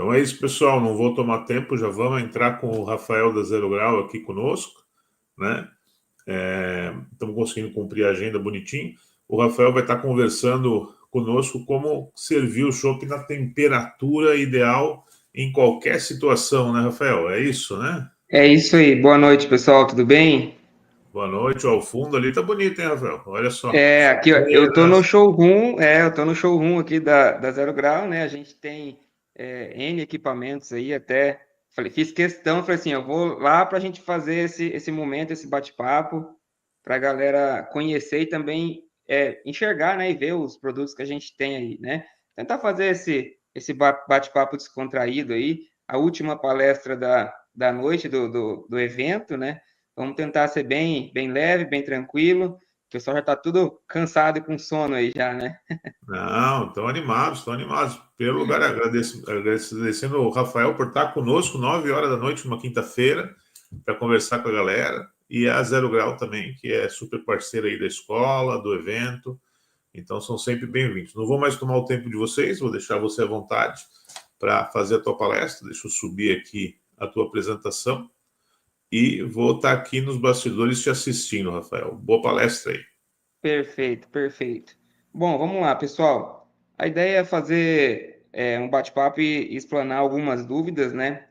Então é isso, pessoal. Não vou tomar tempo, já vamos entrar com o Rafael da Zero Grau aqui conosco, né? Estamos conseguindo cumprir a agenda bonitinho. O Rafael vai estar conversando conosco como servir o chopp na temperatura ideal em qualquer situação, né, Rafael? É isso, né? É isso aí. Boa noite, pessoal. Tudo bem? Boa noite. Ao fundo ali tá bonito, hein, Rafael? Olha só. Aqui, ó, eu tô no showroom aqui da Zero Grau, né? A gente tem N equipamentos aí, até fiz questão, falei assim, eu vou lá para a gente fazer esse momento, esse bate-papo, para a galera conhecer e também enxergar, né? E ver os produtos que a gente tem aí, né? Tentar fazer esse bate-papo descontraído aí, a última palestra da noite do evento, né? Vamos tentar ser bem leve, bem tranquilo. O pessoal já está tudo cansado e com sono aí já, né? Não, estão animados, estão animados. Pelo lugar, agradecendo o Rafael por estar conosco 9 horas da noite, numa quinta-feira, para conversar com a galera. E a Zero Grau também, que é super parceira aí da escola, do evento. Então são sempre bem-vindos. Não vou mais tomar o tempo de vocês, vou deixar você à vontade para fazer a tua palestra. Deixa eu subir aqui a tua apresentação e vou estar aqui nos bastidores te assistindo, Rafael. Boa palestra aí. Perfeito, perfeito. Bom, vamos lá, pessoal. A ideia é fazer um bate-papo e explanar algumas dúvidas, né?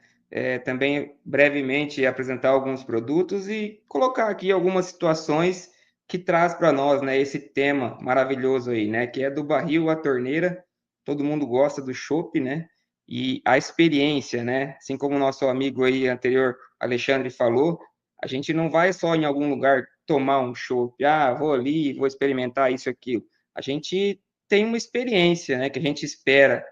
Também brevemente apresentar alguns produtos e colocar aqui algumas situações que traz para nós, né, esse tema maravilhoso aí, né, que é do barril à torneira. Todo mundo gosta do chopp, né? E a experiência, né? Assim como o nosso amigo aí anterior, Alexandre, falou, a gente não vai só em algum lugar tomar um chopp, vou ali, vou experimentar isso, aquilo. A gente tem uma experiência, né, que a gente espera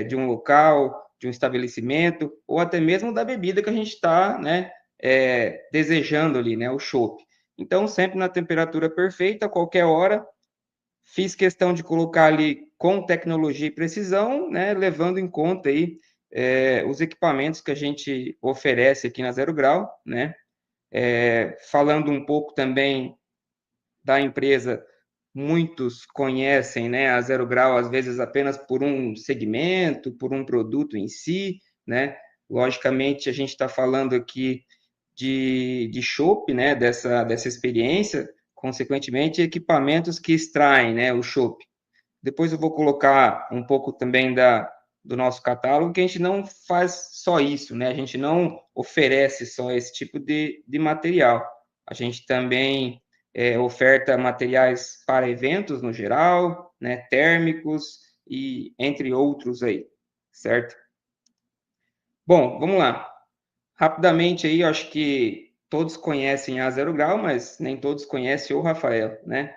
de um local, de um estabelecimento, ou até mesmo da bebida que a gente está, né, desejando ali, né, o chopp. Então, sempre na temperatura perfeita, a qualquer hora. Fiz questão de colocar ali com tecnologia e precisão, né, levando em conta aí os equipamentos que a gente oferece aqui na Zero Grau, né? Falando um pouco também da empresa, muitos conhecem, né, a Zero Grau, às vezes apenas por um segmento, por um produto em si, né? Logicamente, a gente está falando aqui de chopp, né, dessa experiência, consequentemente, equipamentos que extraem, né, o chopp. Depois eu vou colocar um pouco também do nosso catálogo, que a gente não faz só isso, né? A gente não oferece só esse tipo de material. A gente também oferta materiais para eventos no geral, né? Térmicos e entre outros aí, certo? Bom, vamos lá. Rapidamente aí, eu acho que todos conhecem a Zero Grau, mas nem todos conhecem o Rafael, né?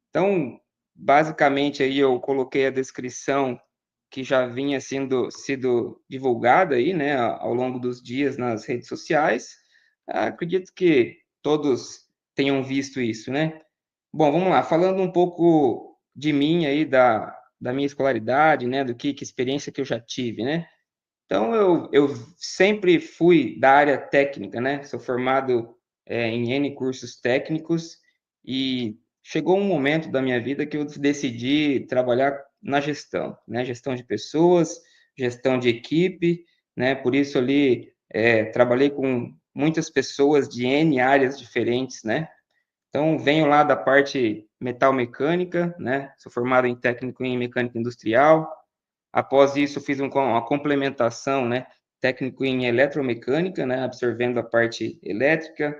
Então, basicamente aí eu coloquei a descrição que já vinha sido divulgada aí, né, ao longo dos dias nas redes sociais. Acredito que todos tenham visto isso, né? Bom, vamos lá, falando um pouco de mim aí, da minha escolaridade, né, que experiência que eu já tive, né? Então, eu sempre fui da área técnica, né? Sou formado em N cursos técnicos e chegou um momento da minha vida que eu decidi trabalhar na gestão, né? Gestão de pessoas, gestão de equipe, né? Por isso ali trabalhei com muitas pessoas de N áreas diferentes, né? Então, venho lá da parte metal mecânica, né? Sou formado em técnico em mecânica industrial. Após isso, fiz uma complementação, né, técnico em eletromecânica, né, absorvendo a parte elétrica.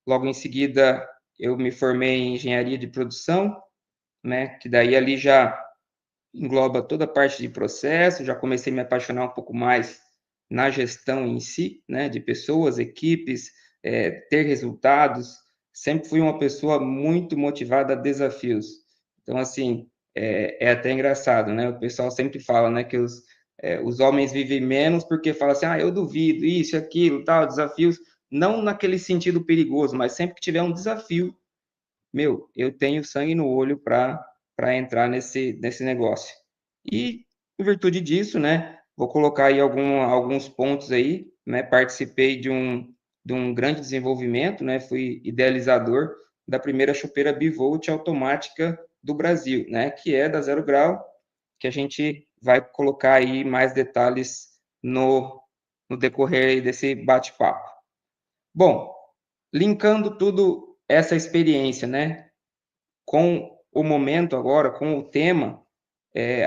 Logo em seguida, eu me formei em engenharia de produção, né, que daí ali já engloba toda a parte de processo. Já comecei a me apaixonar um pouco mais na gestão em si, né, de pessoas, equipes, ter resultados. Sempre fui uma pessoa muito motivada a desafios. Então, assim, é até engraçado, né? O pessoal sempre fala, né, que os homens vivem menos porque fala assim, eu duvido, isso, aquilo, tal, desafios, não naquele sentido perigoso, mas sempre que tiver um desafio, eu tenho sangue no olho para entrar nesse negócio. E, em virtude disso, né, vou colocar aí alguns pontos aí, né, participei de um grande desenvolvimento, né, fui idealizador da primeira chopeira bivolt automática do Brasil, né, que é da Zero Grau, que a gente vai colocar aí mais detalhes no decorrer desse bate-papo. Bom, linkando tudo essa experiência, né, com o momento agora, com o tema,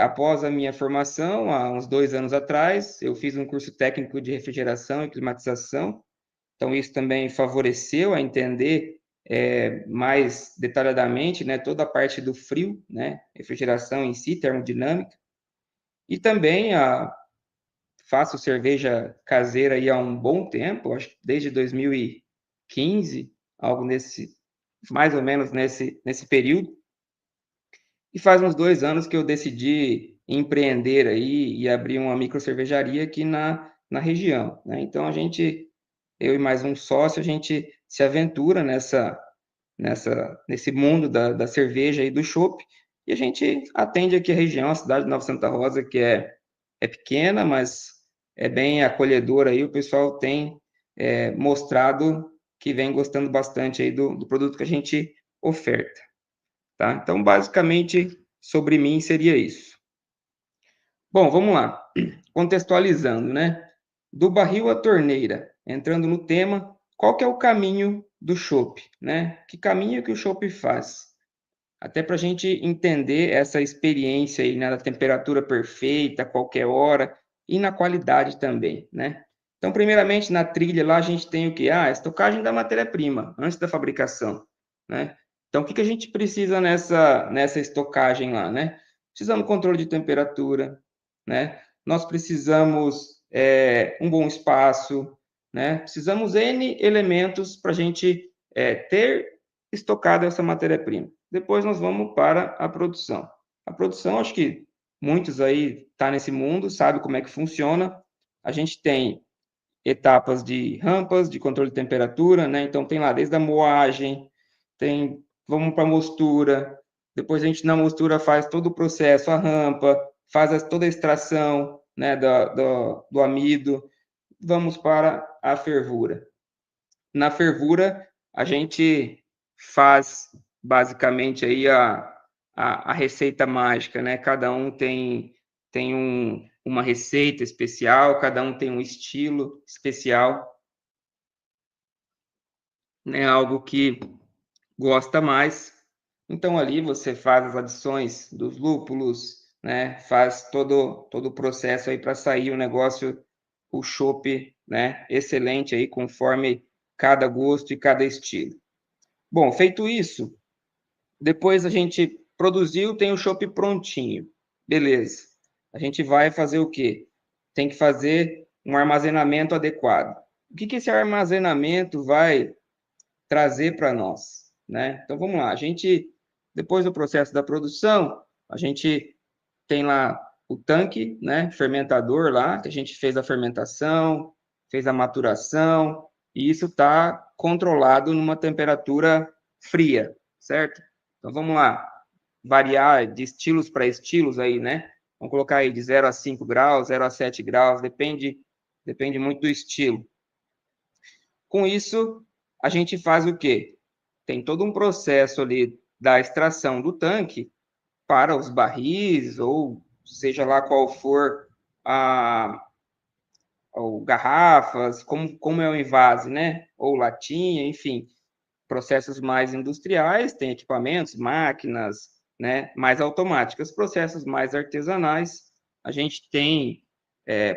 após a minha formação, há uns 2 anos atrás, eu fiz um curso técnico de refrigeração e climatização, então isso também favoreceu a entender mais detalhadamente, né, toda a parte do frio, né, refrigeração em si, termodinâmica, e também faço cerveja caseira aí há um bom tempo, acho que desde 2015, algo mais ou menos nesse período. E faz uns 2 anos que eu decidi empreender aí e abrir uma micro cervejaria aqui na região, né? Então eu e mais um sócio, a gente se aventura nesse mundo da cerveja e do chopp, e a gente atende aqui a região, a cidade de Nova Santa Rosa, que é pequena, mas é bem acolhedora aí, o pessoal tem mostrado que vem gostando bastante aí do produto que a gente oferta, tá? Então, basicamente, sobre mim seria isso. Bom, vamos lá. Contextualizando, né? Do barril à torneira, entrando no tema, qual que é o caminho do chopp, né? Que caminho que o chopp faz? Até para a gente entender essa experiência aí, né, da temperatura perfeita, a qualquer hora, e na qualidade também, né? Então, primeiramente, na trilha lá, a gente tem o quê? A estocagem da matéria-prima, antes da fabricação, né? Então, o que a gente precisa nessa estocagem lá, né? Precisamos de controle de temperatura, né? Nós precisamos um bom espaço, né? Precisamos N elementos para a gente ter estocado essa matéria-prima. Depois nós vamos para a produção. A produção, acho que muitos aí tá nesse mundo, sabe como é que funciona. A gente tem etapas de rampas, de controle de temperatura, né? Então tem lá desde a moagem, vamos para a mostura, depois a gente na mostura faz todo o processo, a rampa, faz toda a extração, né, do amido, vamos para a fervura. Na fervura, a gente faz basicamente aí a receita mágica, né? Cada um tem uma receita especial, cada um tem um estilo especial, né? Algo que gosta mais. Então ali você faz as adições dos lúpulos, né? Faz todo o processo aí para sair o negócio, o chopp, né? Excelente aí conforme cada gosto e cada estilo. Bom, feito isso, depois a gente produziu, tem o chopp prontinho. Beleza. A gente vai fazer o quê? Tem que fazer um armazenamento adequado. O que esse armazenamento vai trazer para nós, né? Então vamos lá. Depois do processo da produção, a gente tem lá o tanque, né? Fermentador lá, que a gente fez a fermentação, fez a maturação, e isso está controlado numa temperatura fria, certo? Então vamos lá, variar de estilos para estilos aí, né? Vamos colocar aí de 0 a 5 graus, 0 a 7 graus, depende muito do estilo. Com isso, a gente faz o quê? Tem todo um processo ali da extração do tanque para os barris, ou seja lá qual for ou garrafas, como é o invase, né? Ou latinha, enfim, processos mais industriais, tem equipamentos, máquinas, né? Mais automáticas. Processos mais artesanais, a gente tem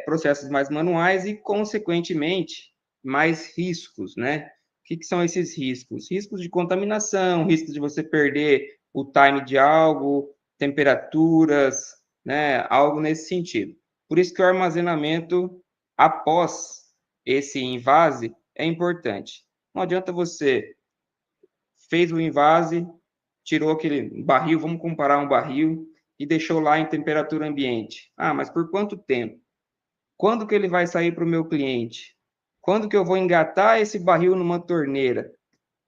processos mais manuais e, consequentemente, mais riscos, né? O que são esses riscos? Riscos de contaminação, riscos de você perder o time de algo, temperaturas, né? Algo nesse sentido. Por isso que o armazenamento após esse invase é importante. Não adianta você fez o invase, tirou aquele barril, vamos comparar um barril, e deixou lá em temperatura ambiente. Ah, mas por quanto tempo? Quando que ele vai sair para o meu cliente? Quando que eu vou engatar esse barril numa torneira?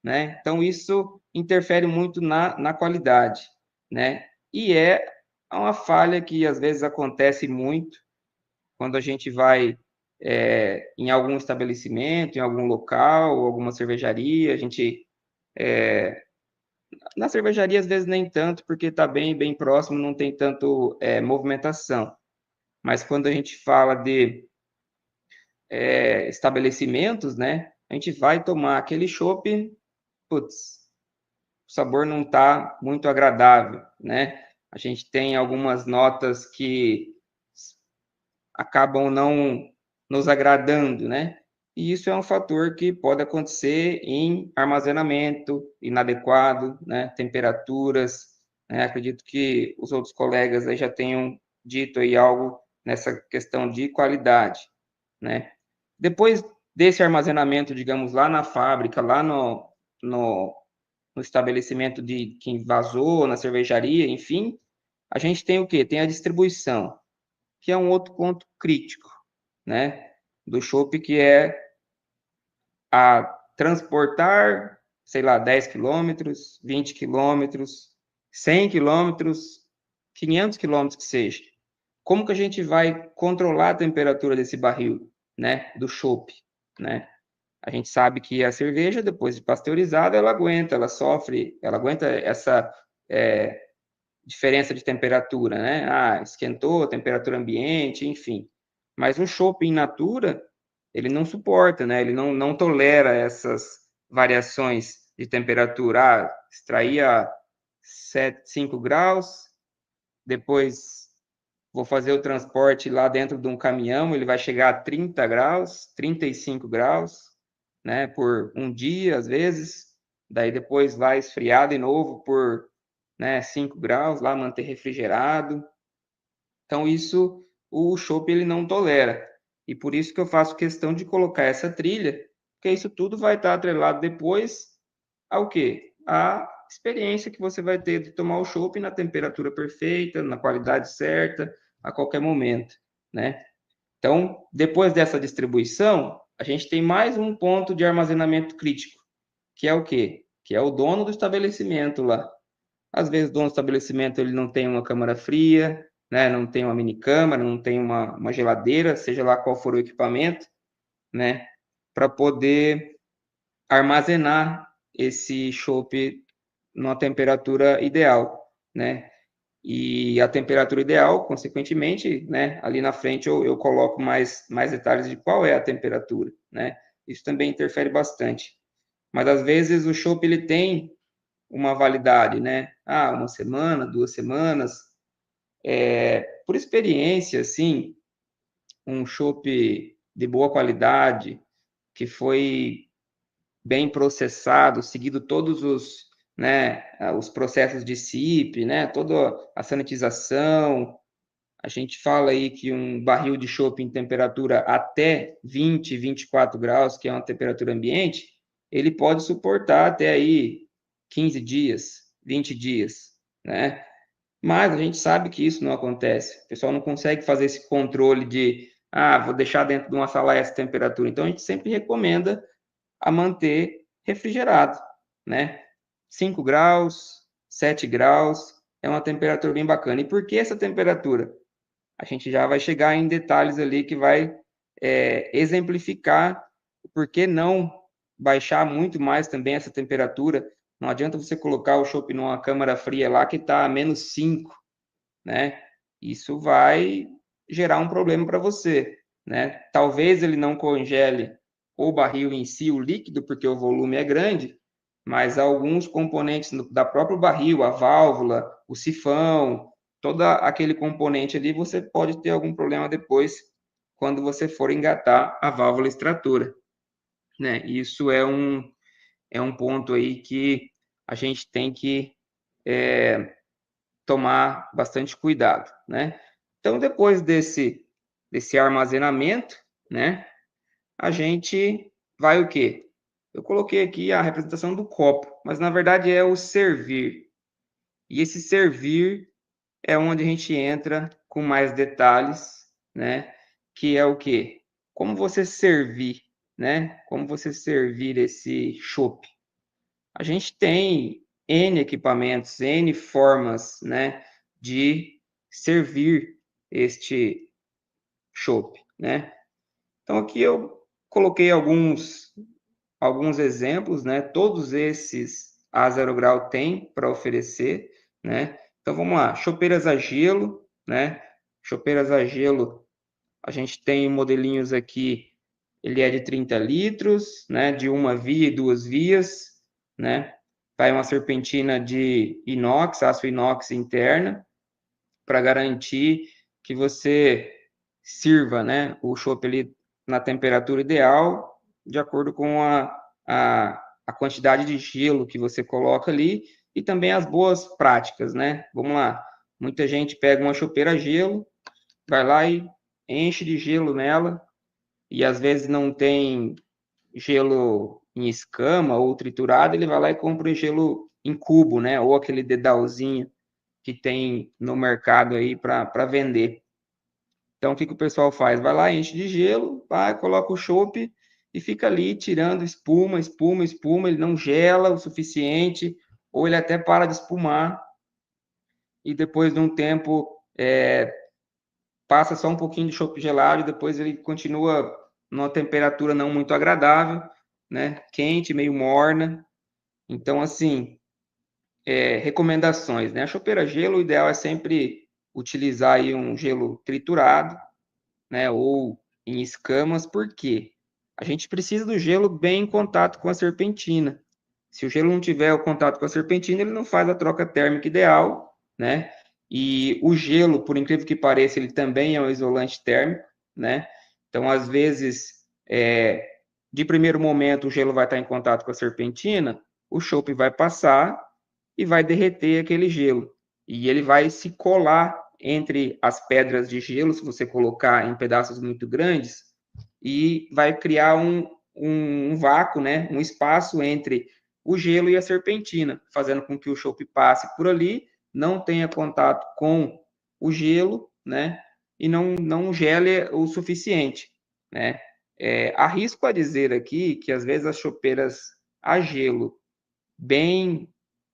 Né? Então, isso interfere muito na qualidade, né? E é uma falha que às vezes acontece muito quando a gente vai em algum estabelecimento, em algum local, alguma cervejaria, a gente na cervejaria, às vezes, nem tanto, porque está bem próximo, não tem tanto movimentação. Mas quando a gente fala de estabelecimentos, né, a gente vai tomar aquele chopp, putz, o sabor não está muito agradável, né? A gente tem algumas notas que acabam não nos agradando, né? E isso é um fator que pode acontecer em armazenamento inadequado, né? Temperaturas, né? Acredito que os outros colegas aí já tenham dito aí algo nessa questão de qualidade, né? Depois desse armazenamento, digamos, lá na fábrica, lá no estabelecimento de quem vazou, na cervejaria, enfim, a gente tem o quê? Tem a distribuição, que é um outro ponto crítico, né, do chopp, que é a transportar, sei lá, 10 quilômetros, 20 quilômetros, 100 quilômetros, 500 quilômetros que seja. Como que a gente vai controlar a temperatura desse barril, né, do chopp, né? A gente sabe que a cerveja, depois de pasteurizada, ela aguenta, ela sofre, ela aguenta essa diferença de temperatura, né? Ah, esquentou, temperatura ambiente, enfim. Mas o chopp in natura, ele não suporta, né? Ele não tolera essas variações de temperatura. Ah, extrair a 5 graus, depois vou fazer o transporte lá dentro de um caminhão, ele vai chegar a 30 graus, 35 graus, né, por um dia, às vezes, daí depois vai esfriar de novo por, né, 5 graus, lá manter refrigerado. Então, isso o chopp ele não tolera. E por isso que eu faço questão de colocar essa trilha, porque isso tudo vai estar atrelado depois ao quê? A experiência que você vai ter de tomar o chopp na temperatura perfeita, na qualidade certa, a qualquer momento, né? Então, depois dessa distribuição, a gente tem mais um ponto de armazenamento crítico, que é o quê? Que é o dono do estabelecimento lá. Às vezes o dono do estabelecimento ele não tem uma câmara fria, né? Não tem uma mini câmara, não tem uma geladeira, seja lá qual for o equipamento, né? Para poder armazenar esse chopp numa temperatura ideal, né? E a temperatura ideal, consequentemente, né? Ali na frente eu coloco mais detalhes de qual é a temperatura, né? Isso também interfere bastante. Mas às vezes o chopp ele tem uma validade, né? Ah, uma semana, 2 semanas. Por experiência, assim, um chopp de boa qualidade, que foi bem processado, seguido todos os processos de CIP, né, toda a sanitização. A gente fala aí que um barril de chopp em temperatura até 20, 24 graus, que é uma temperatura ambiente, ele pode suportar até aí 15 dias, 20 dias, né? Mas a gente sabe que isso não acontece. O pessoal não consegue fazer esse controle de, vou deixar dentro de uma sala essa temperatura. Então a gente sempre recomenda a manter refrigerado, né? 5 graus, 7 graus, é uma temperatura bem bacana. E por que essa temperatura? A gente já vai chegar em detalhes ali que vai exemplificar por que não baixar muito mais também essa temperatura. Não adianta você colocar o chopp numa câmara fria lá que está a -5, né? Isso vai gerar um problema para você, né? Talvez ele não congele o barril em si, o líquido, porque o volume é grande, mas alguns componentes da própria barril, a válvula, o sifão, todo aquele componente ali, você pode ter algum problema depois quando você for engatar a válvula extratora, né? Isso é um ponto aí que a gente tem que tomar bastante cuidado, né? Então, depois desse armazenamento, né, a gente vai o quê? Eu coloquei aqui a representação do copo, mas na verdade é o servir. E esse servir é onde a gente entra com mais detalhes, né? Que é o quê? Como você servir, né? Como você servir esse chopp. A gente tem N equipamentos, N formas, né, de servir este chopp, né? Então aqui eu coloquei alguns exemplos, né? Todos esses a Zero Grau tem para oferecer, né? Então vamos lá, chopeiras a gelo, né? Chopeiras a gelo, a gente tem modelinhos aqui ele é de 30 litros, né, de uma via e 2 vias, né, vai uma serpentina de inox, aço inox interna, para garantir que você sirva, né, o chopp ali na temperatura ideal, de acordo com a quantidade de gelo que você coloca ali e também as boas práticas, né? Vamos lá, muita gente pega uma chopeira a gelo, vai lá e enche de gelo nela e às vezes não tem gelo em escama ou triturado, ele vai lá e compra o gelo em cubo, né? Ou aquele dedalzinho que tem no mercado aí para vender. Então, o que, que o pessoal faz? Vai lá, enche de gelo, vai, coloca o chopp e fica ali tirando espuma, espuma, espuma. Ele não gela o suficiente, ou ele até para de espumar. E depois de um tempo, passa só um pouquinho de chopp gelado e depois ele continua numa temperatura não muito agradável, né? Quente, meio morna. Então, assim, recomendações, né? A chopeira gelo, o ideal é sempre utilizar aí um gelo triturado, né? Ou em escamas, porque a gente precisa do gelo bem em contato com a serpentina. Se o gelo não tiver o contato com a serpentina, ele não faz a troca térmica ideal, né? E o gelo, por incrível que pareça, ele também é um isolante térmico, né? Então, às vezes, de primeiro momento, o gelo vai estar em contato com a serpentina, o chopp vai passar e vai derreter aquele gelo. E ele vai se colar entre as pedras de gelo, se você colocar em pedaços muito grandes, e vai criar um vácuo, né? Um espaço entre o gelo e a serpentina, fazendo com que o chopp passe por ali, não tenha contato com o gelo, né? E não gele o suficiente, né? Arrisco a dizer aqui que às vezes as chopeiras a gelo, bem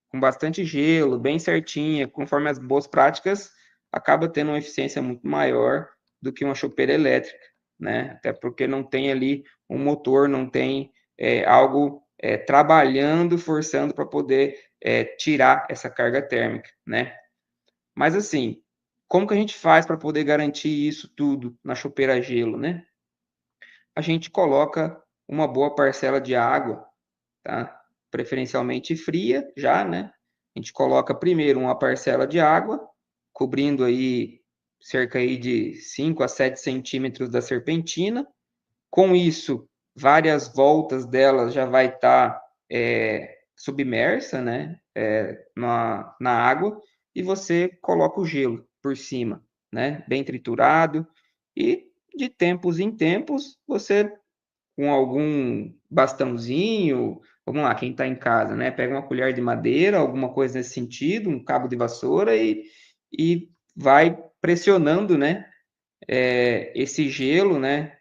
com bastante gelo, bem certinha, conforme as boas práticas, acaba tendo uma eficiência muito maior do que uma chopeira elétrica, né? Até porque não tem ali um motor, não tem algo trabalhando, forçando para poder tirar essa carga térmica, né? Mas assim, como que a gente faz para poder garantir isso tudo na chopeira a gelo, né? A gente coloca uma boa parcela de água, tá? Preferencialmente fria, já, né? A gente coloca primeiro uma parcela de água, cobrindo aí cerca aí de 5 a 7 centímetros da serpentina. Com isso, várias voltas dela já vai estar submersa, né? Na água, e você coloca o gelo por cima, né? Bem triturado. E de tempos em tempos, você com algum bastãozinho, vamos lá, quem está em casa, né? Pega uma colher de madeira, alguma coisa nesse sentido, um cabo de vassoura e vai pressionando, né? Esse gelo, né?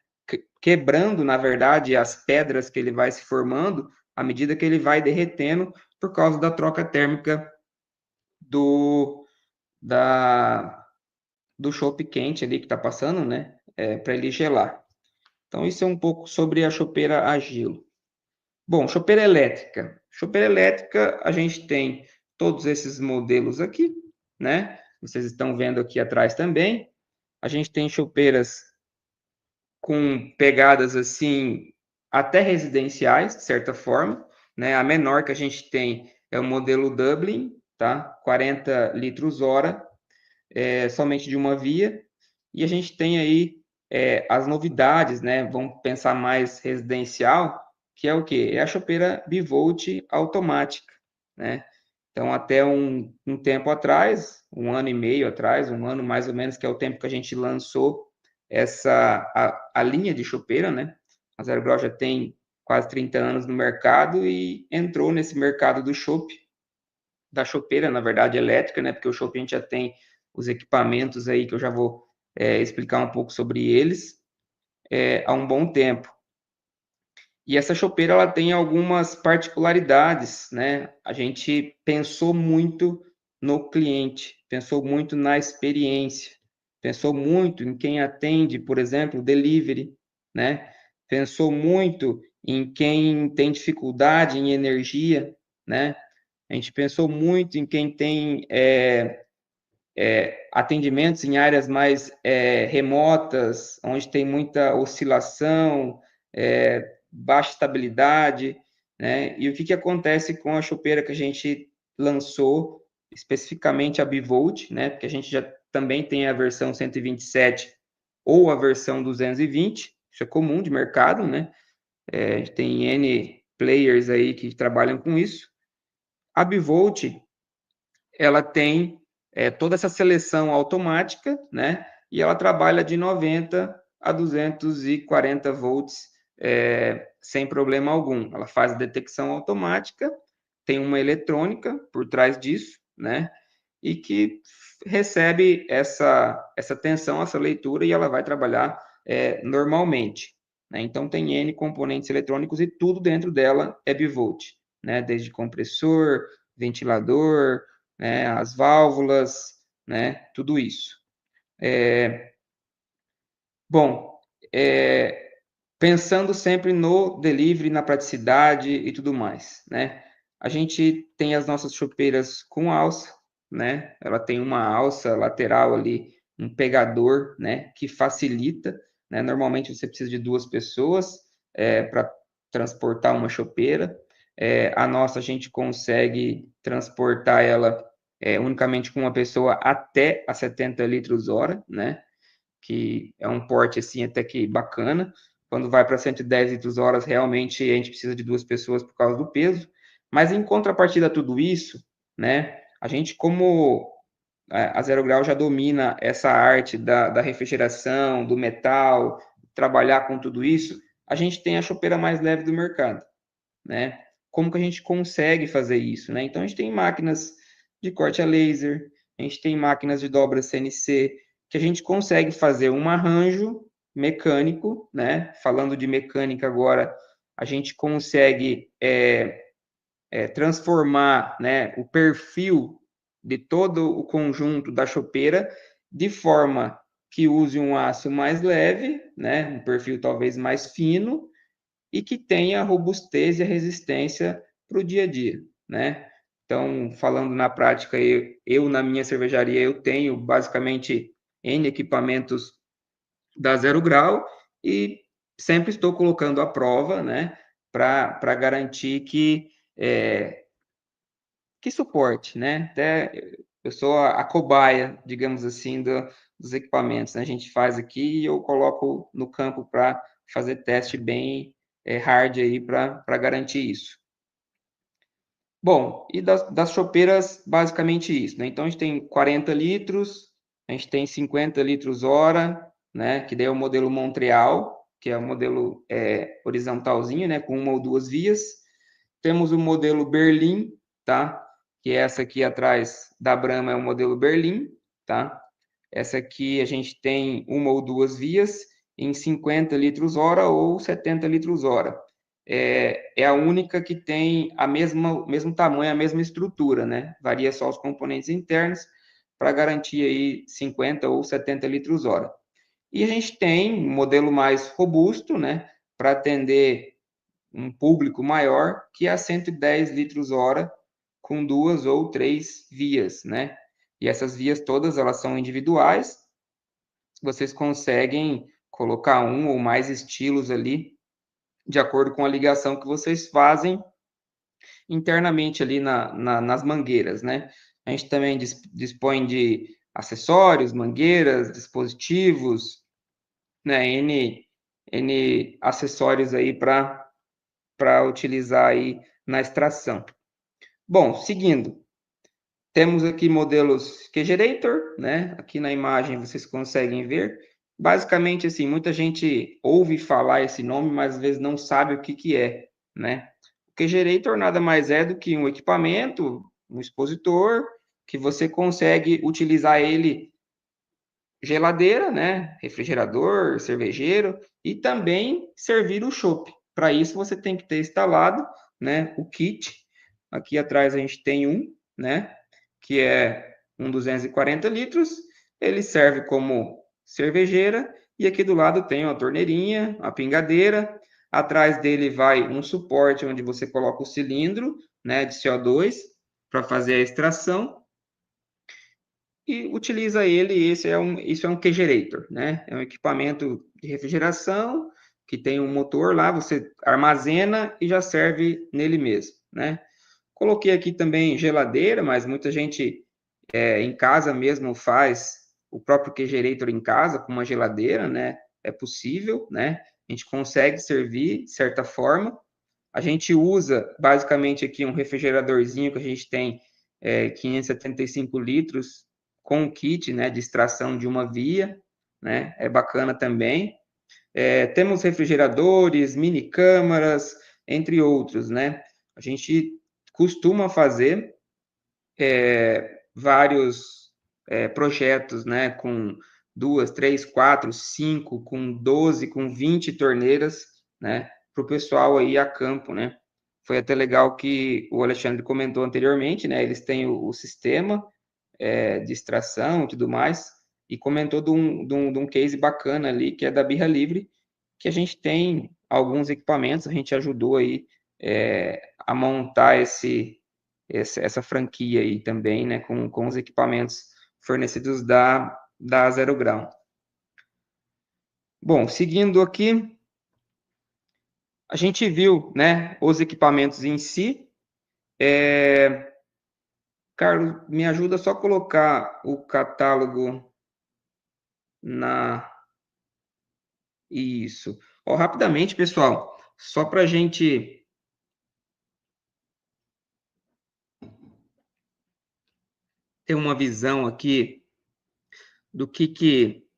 Quebrando, na verdade, as pedras que ele vai se formando à medida que ele vai derretendo por causa da troca térmica do, da, do chopp quente ali que está passando, né? Para ele gelar. Então, isso é um pouco sobre a chopeira a gelo. Bom, chopeira elétrica. Chopeira elétrica, a gente tem todos esses modelos aqui, né? Vocês estão vendo aqui atrás também. A gente tem chopeiras com pegadas assim, até residenciais, de certa forma, né? A menor que a gente tem é o modelo Dublin, tá? 40 litros hora, somente de uma via. E a gente tem aí as novidades, né? Vamos pensar mais residencial, que é o quê? É a chopeira bivolt automática, né? Então, até um tempo atrás, um ano e meio atrás, um ano mais ou menos, que é o tempo que a gente lançou a linha de chopeira, né? A Zero Grau já tem quase 30 anos no mercado e entrou nesse mercado do chopp, da chopeira, na verdade, elétrica, né? Porque o chopp a gente já tem os equipamentos aí que eu já vou explicar um pouco sobre eles há um bom tempo. E essa chopeira ela tem algumas particularidades, né? A gente pensou muito no cliente, pensou muito na experiência, pensou muito em quem atende, por exemplo, delivery, né? Pensou muito em quem tem dificuldade em energia, né? A gente pensou muito em quem tem atendimentos em áreas mais remotas, onde tem muita oscilação, baixa estabilidade, né? E o que acontece com a chopeira que a gente lançou, especificamente a Bivolt, né? Porque a gente já também tem a versão 127 ou a versão 220, isso é comum de mercado, né? A gente tem N players aí que trabalham com isso. A Bivolt, ela tem toda essa seleção automática, né? E ela trabalha de 90 a 240 volts sem problema algum. Ela faz a detecção automática, tem uma eletrônica por trás disso, né? E que recebe essa tensão, essa leitura, e ela vai trabalhar normalmente. Né? Então, tem N componentes eletrônicos e tudo dentro dela é bivolt, né? Desde compressor, ventilador, né? As válvulas, né? Tudo isso. Bom, pensando sempre no delivery, na praticidade e tudo mais, né? A gente tem as nossas chopeiras com alça, né? Ela tem uma alça lateral ali, um pegador, né? Que facilita, né? Normalmente você precisa de 2 pessoas para transportar uma chopeira. A nossa a gente consegue transportar ela unicamente com uma pessoa até a 70 litros hora, né? Que é um porte assim até que bacana. Quando vai para 110 litros horas, realmente a gente precisa de 2 pessoas por causa do peso. Mas em contrapartida a tudo isso, né? A gente, como a Zero Grau já domina essa arte da refrigeração, do metal, trabalhar com tudo isso, a gente tem a chopeira mais leve do mercado, né? Como que a gente consegue fazer isso, né? Então a gente tem máquinas de corte a laser, a gente tem máquinas de dobra CNC, que a gente consegue fazer um arranjo mecânico, né? Falando de mecânica agora, a gente consegue transformar, né, o perfil de todo o conjunto da chopeira de forma que use um aço mais leve, né? Um perfil talvez mais fino, e que tenha a robustez e a resistência para o dia a dia, né? Então, falando na prática, eu na minha cervejaria, eu tenho basicamente N equipamentos da Zero Grau e sempre estou colocando à prova, né? Para garantir que suporte, né? Até eu sou a cobaia, digamos assim, dos equipamentos, né? A gente faz aqui e eu coloco no campo para fazer teste bem hard aí para garantir isso. Bom, e das chopeiras, basicamente isso, né? Então, a gente tem 40 litros, a gente tem 50 litros hora, né? Que daí é o modelo Montreal, que é o modelo horizontalzinho, né? Com uma ou duas vias. Temos o modelo Berlim, tá? Que é essa aqui atrás da Brahma é o modelo Berlim, tá? Essa aqui a gente tem uma ou duas vias em 50 litros hora ou 70 litros hora. É a única que tem o mesmo tamanho, a mesma estrutura, né? Varia só os componentes internos para garantir aí 50 ou 70 litros hora. E a gente tem um modelo mais robusto, né? Para atender um público maior, que é a 110 litros hora com 2 ou 3 vias, né? E essas vias todas, elas são individuais, vocês conseguem colocar um ou mais estilos ali, de acordo com a ligação que vocês fazem internamente ali nas mangueiras, né? A gente também dispõe de acessórios, mangueiras, dispositivos, né? N acessórios aí para utilizar aí na extração. Bom, seguindo, temos aqui modelos Kegerator, né? Aqui na imagem vocês conseguem ver. Basicamente, assim, muita gente ouve falar esse nome, mas às vezes não sabe o que é, né? O Kegerator nada mais é do que um equipamento, um expositor, que você consegue utilizar ele geladeira, né? Refrigerador, cervejeiro, e também servir o chopp. Para isso, você tem que ter instalado, né, o kit. Aqui atrás a gente tem um, né? Que é um 240 litros. Ele serve como cervejeira. E aqui do lado tem uma torneirinha, a pingadeira. Atrás dele vai um suporte onde você coloca o cilindro, né, de CO2 para fazer a extração e utiliza ele. Isso é um kegerator, né? É um equipamento de refrigeração que tem um motor lá, você armazena e já serve nele mesmo, né? Coloquei aqui também geladeira, mas muita gente em casa mesmo faz o próprio Kegerator em casa com uma geladeira, né? É possível, né? A gente consegue servir de certa forma. A gente usa basicamente aqui um refrigeradorzinho que a gente tem 575 litros com o kit, né, de extração de uma via, né? É bacana também. Temos refrigeradores, mini câmaras, entre outros, né? A gente costuma fazer vários projetos, né, com 2, 3, 4, 5, com 12, com 20 torneiras, né, para o pessoal aí a campo, né. Foi até legal que o Alexandre comentou anteriormente, né, eles têm o sistema de extração e tudo mais, e comentou de um case bacana ali, que é da Birra Livre, que a gente tem alguns equipamentos, a gente ajudou aí a montar essa franquia aí também, né, com os equipamentos fornecidos da Zero Grau. Bom, seguindo aqui, a gente viu, né, os equipamentos em si. Carlos, me ajuda só a colocar o catálogo na... Isso. Ó, rapidamente, pessoal, só para a gente ter uma visão aqui do que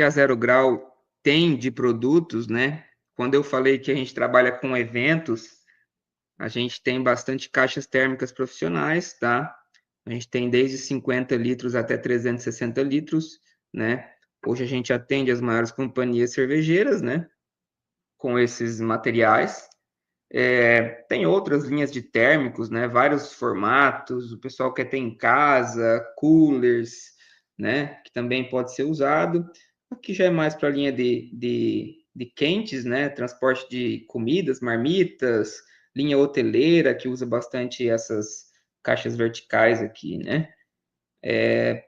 a Zero Grau tem de produtos, né? Quando eu falei que a gente trabalha com eventos, a gente tem bastante caixas térmicas profissionais, tá? A gente tem desde 50 litros até 360 litros, né? Hoje a gente atende as maiores companhias cervejeiras, né? Com esses materiais. Tem outras linhas de térmicos, né? Vários formatos. O pessoal quer ter em casa, coolers, né? Que também pode ser usado. Aqui já é mais para a linha de quentes, né? Transporte de comidas, marmitas, linha hoteleira, que usa bastante essas caixas verticais aqui, né?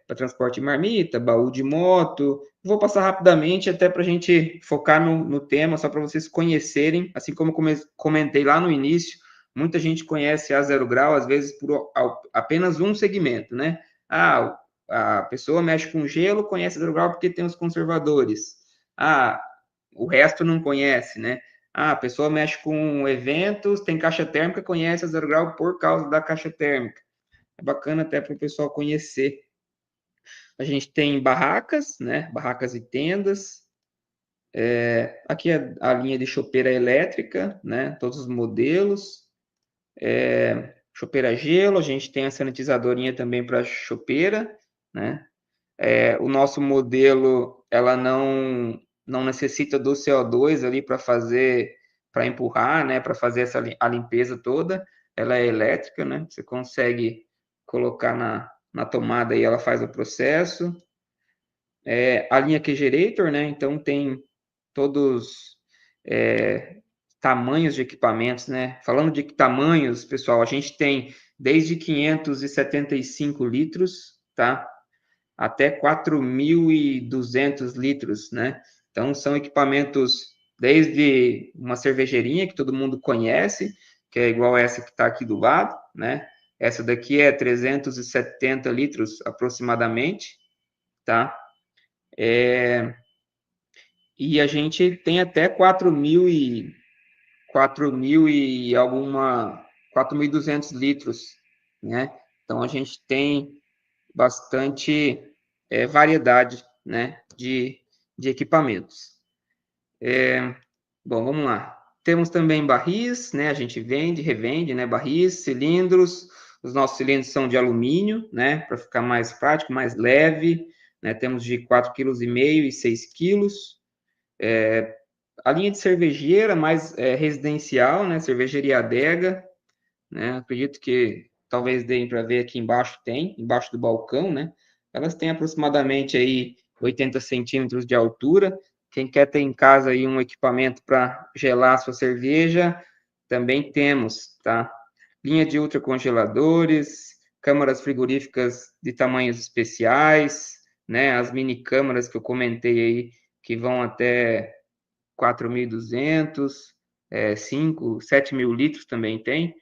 Para transporte de marmita, baú de moto. Vou passar rapidamente até para a gente focar no tema, só para vocês conhecerem, assim como eu comentei lá no início, muita gente conhece a Zero Grau, às vezes, por apenas um segmento, né? Ah, a pessoa mexe com gelo, conhece a Zero Grau porque tem os conservadores. Ah, o resto não conhece, né? Ah, a pessoa mexe com eventos, tem caixa térmica, conhece a Zero Grau por causa da caixa térmica. É bacana até para o pessoal conhecer. A gente tem barracas, né? Barracas e tendas. Aqui é a linha de chopeira elétrica, né? Todos os modelos. Chopeira gelo, a gente tem a sanitizadorinha também para chopeira, né? O nosso modelo, ela não necessita do CO2 ali para empurrar, né? Para fazer a limpeza toda. Ela é elétrica, né? Você consegue colocar na tomada e ela faz o processo. A linha Kegerator, né? Então tem todos tamanhos de equipamentos, né? Falando de tamanhos, pessoal, a gente tem desde 575 litros, tá? Até 4.200 litros, né? Então são equipamentos desde uma cervejeirinha que todo mundo conhece, que é igual essa que está aqui do lado, né? Essa daqui é 370 litros aproximadamente, tá? E a gente tem até 4.200 litros, né? Então a gente tem bastante variedade, né, de equipamentos. Bom, vamos lá. Temos também barris, né? A gente vende, revende, né? Barris, cilindros. Os nossos cilindros são de alumínio, né? Para ficar mais prático, mais leve, né? Temos de 4,5 kg e 6 quilos. A linha de cervejeira mais residencial, né? Cervejaria Adega, né? Acredito que talvez deem para ver aqui embaixo, embaixo do balcão, né? Elas têm aproximadamente aí 80 centímetros de altura. Quem quer ter em casa aí um equipamento para gelar a sua cerveja, também temos, tá? Linha de ultracongeladores, câmaras frigoríficas de tamanhos especiais, né? As mini câmaras que eu comentei aí, que vão até 4.200, 5, 7 mil litros também tem.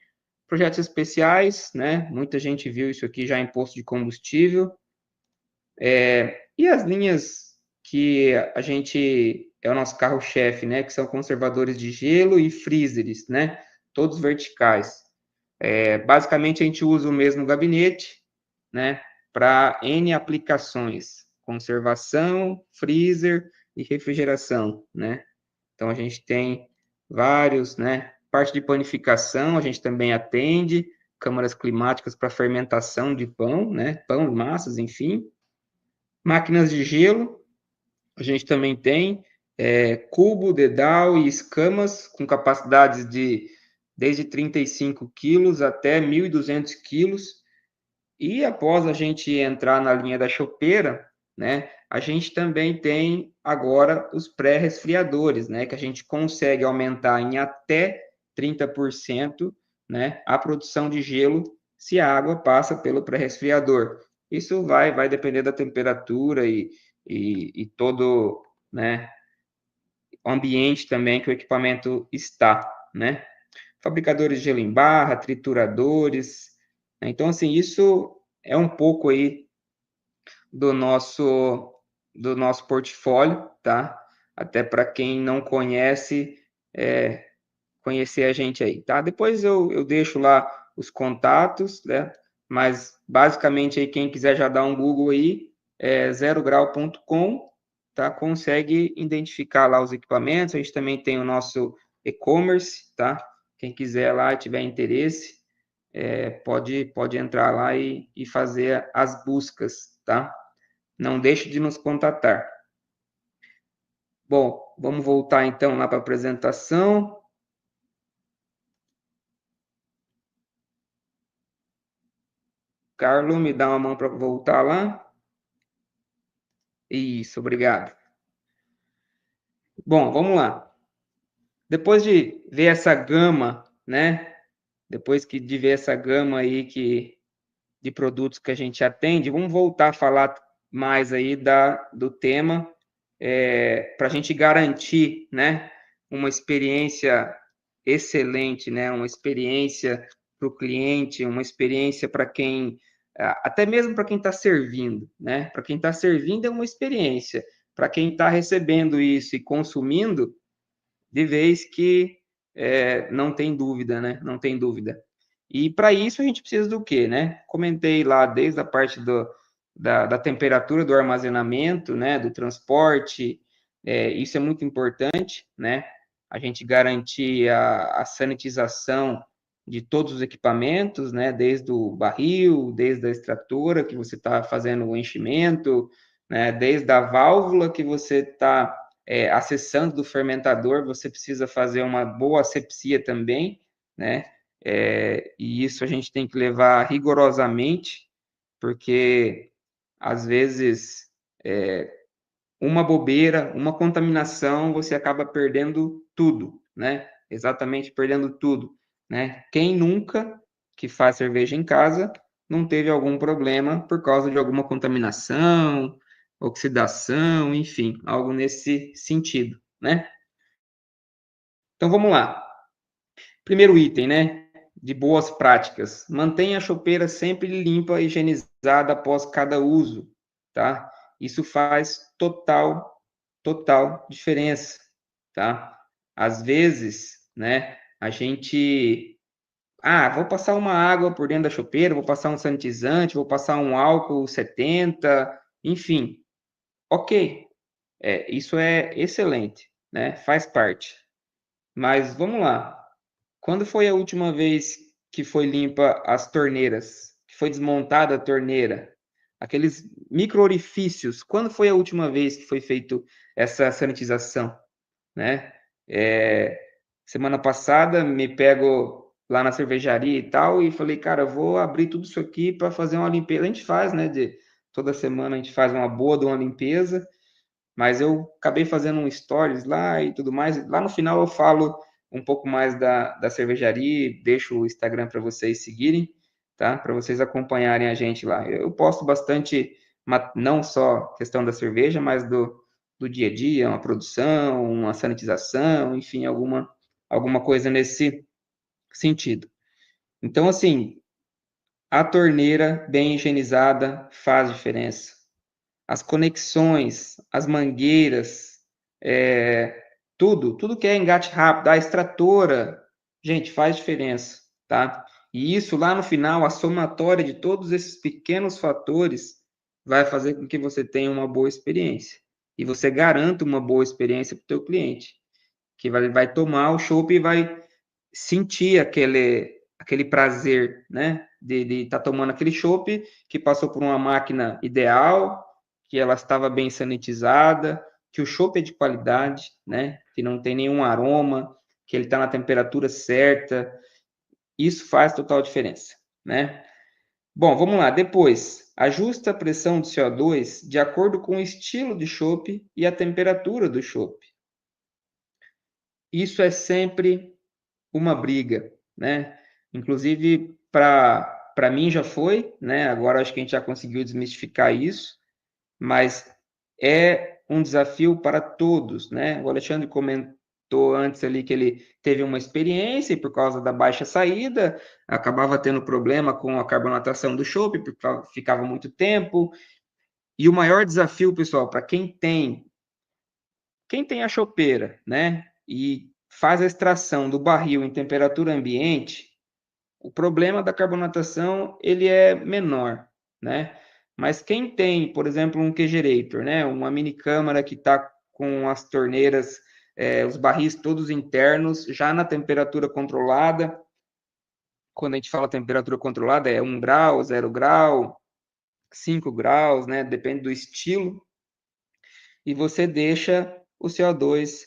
Projetos especiais, né? Muita gente viu isso aqui já em posto de combustível. E as linhas que a gente é o nosso carro-chefe, né? Que são conservadores de gelo e freezers, né? Todos verticais. Basicamente a gente usa o mesmo gabinete, né? Para N aplicações: conservação, freezer e refrigeração, né? Então a gente tem vários, né? Parte de panificação a gente também atende, câmaras climáticas para fermentação de pão, né? Pão, massas, enfim. Máquinas de gelo, a gente também tem cubo, dedal e escamas com capacidades de desde 35 quilos até 1.200 quilos. E após a gente entrar na linha da chopeira, né, a gente também tem agora os pré-resfriadores, né, que a gente consegue aumentar em até 30%, né, a produção de gelo se a água passa pelo pré-resfriador. Isso vai depender da temperatura e todo, né, o ambiente também que o equipamento está, né? Fabricadores de gelo em barra, trituradores, né? Então, assim, isso é um pouco aí do nosso portfólio, tá? Até para quem não conhece, conhecer a gente aí, tá? Depois eu deixo lá os contatos, né? Mas basicamente aí quem quiser já dar um Google aí, zerograu.com, tá? Consegue identificar lá os equipamentos. A gente também tem o nosso e-commerce, tá? Quem quiser lá e tiver interesse, pode entrar lá e fazer as buscas, tá? Não deixe de nos contatar. Bom, vamos voltar então lá para a apresentação. Carlos, me dá uma mão para voltar lá. Isso, obrigado. Bom, vamos lá. Depois de ver essa gama, né? Depois de ver essa gama aí de produtos que a gente atende, vamos voltar a falar mais aí do tema, para a gente garantir, né? Uma experiência excelente, né? Uma experiência para o cliente, uma experiência para quem, até mesmo para quem está servindo, né? Para quem está servindo é uma experiência, para quem está recebendo isso e consumindo, de vez que não tem dúvida, né? Não tem dúvida. E para isso a gente precisa do quê, né? Comentei lá desde a parte da temperatura do armazenamento, né? Do transporte, isso é muito importante, né? A gente garantir a sanitização de todos os equipamentos, né? Desde o barril, desde a extratora que você está fazendo o enchimento, né? Desde a válvula que você está acessando do fermentador, você precisa fazer uma boa asepsia também, né? E isso a gente tem que levar rigorosamente, porque às vezes uma bobeira, uma contaminação, você acaba perdendo tudo, né? Exatamente, perdendo tudo, né? Quem nunca que faz cerveja em casa não teve algum problema por causa de alguma contaminação, oxidação, enfim, algo nesse sentido, né? Então vamos lá. Primeiro item, né? De boas práticas. Mantenha a chopeira sempre limpa e higienizada após cada uso, tá? Isso faz total diferença, tá? Às vezes, né, a gente vou passar uma água por dentro da chopeira, vou passar um sanitizante, vou passar um álcool 70, enfim. OK. Isso é excelente, né? Faz parte. Mas vamos lá. Quando foi a última vez que foi limpa as torneiras? Que foi desmontada a torneira? Aqueles micro orifícios, quando foi a última vez que foi feito essa sanitização, né? Semana passada me pego lá na cervejaria e tal e falei, cara, eu vou abrir tudo isso aqui para fazer uma limpeza. A gente faz, né? Toda semana a gente faz uma boa de uma limpeza, mas eu acabei fazendo um stories lá e tudo mais. Lá no final eu falo um pouco mais da cervejaria, deixo o Instagram para vocês seguirem, tá? Para vocês acompanharem a gente lá. Eu posto bastante, não só questão da cerveja, mas do dia a dia, uma produção, uma sanitização, enfim, alguma coisa nesse sentido. Então, assim, a torneira bem higienizada faz diferença. As conexões, as mangueiras, tudo que é engate rápido, a extratora, gente, faz diferença, tá? E isso lá no final, a somatória de todos esses pequenos fatores vai fazer com que você tenha uma boa experiência. E você garanta uma boa experiência para o teu cliente, que vai tomar o chopp e vai sentir aquele prazer, né? De estar tomando aquele chopp que passou por uma máquina ideal, que ela estava bem sanitizada, que o chopp é de qualidade, né? Que não tem nenhum aroma, que ele está na temperatura certa. Isso faz total diferença, né? Bom, vamos lá. Depois, ajusta a pressão do CO2 de acordo com o estilo de chopp e a temperatura do chopp. Isso é sempre uma briga, né? Inclusive, para mim já foi, né? Agora acho que a gente já conseguiu desmistificar isso, mas é um desafio para todos, né? O Alexandre comentou antes ali que ele teve uma experiência e por causa da baixa saída, acabava tendo problema com a carbonatação do chopp, porque ficava muito tempo. E o maior desafio, pessoal, para quem tem a chopeira, né? E faz a extração do barril em temperatura ambiente, o problema da carbonatação ele é menor, né? Mas quem tem, por exemplo, um kegerator, né? Uma mini câmara que está com as torneiras, os barris todos internos, já na temperatura controlada. Quando a gente fala temperatura controlada, é 1 grau, 0 grau, 5 graus, né? Depende do estilo. E você deixa o CO2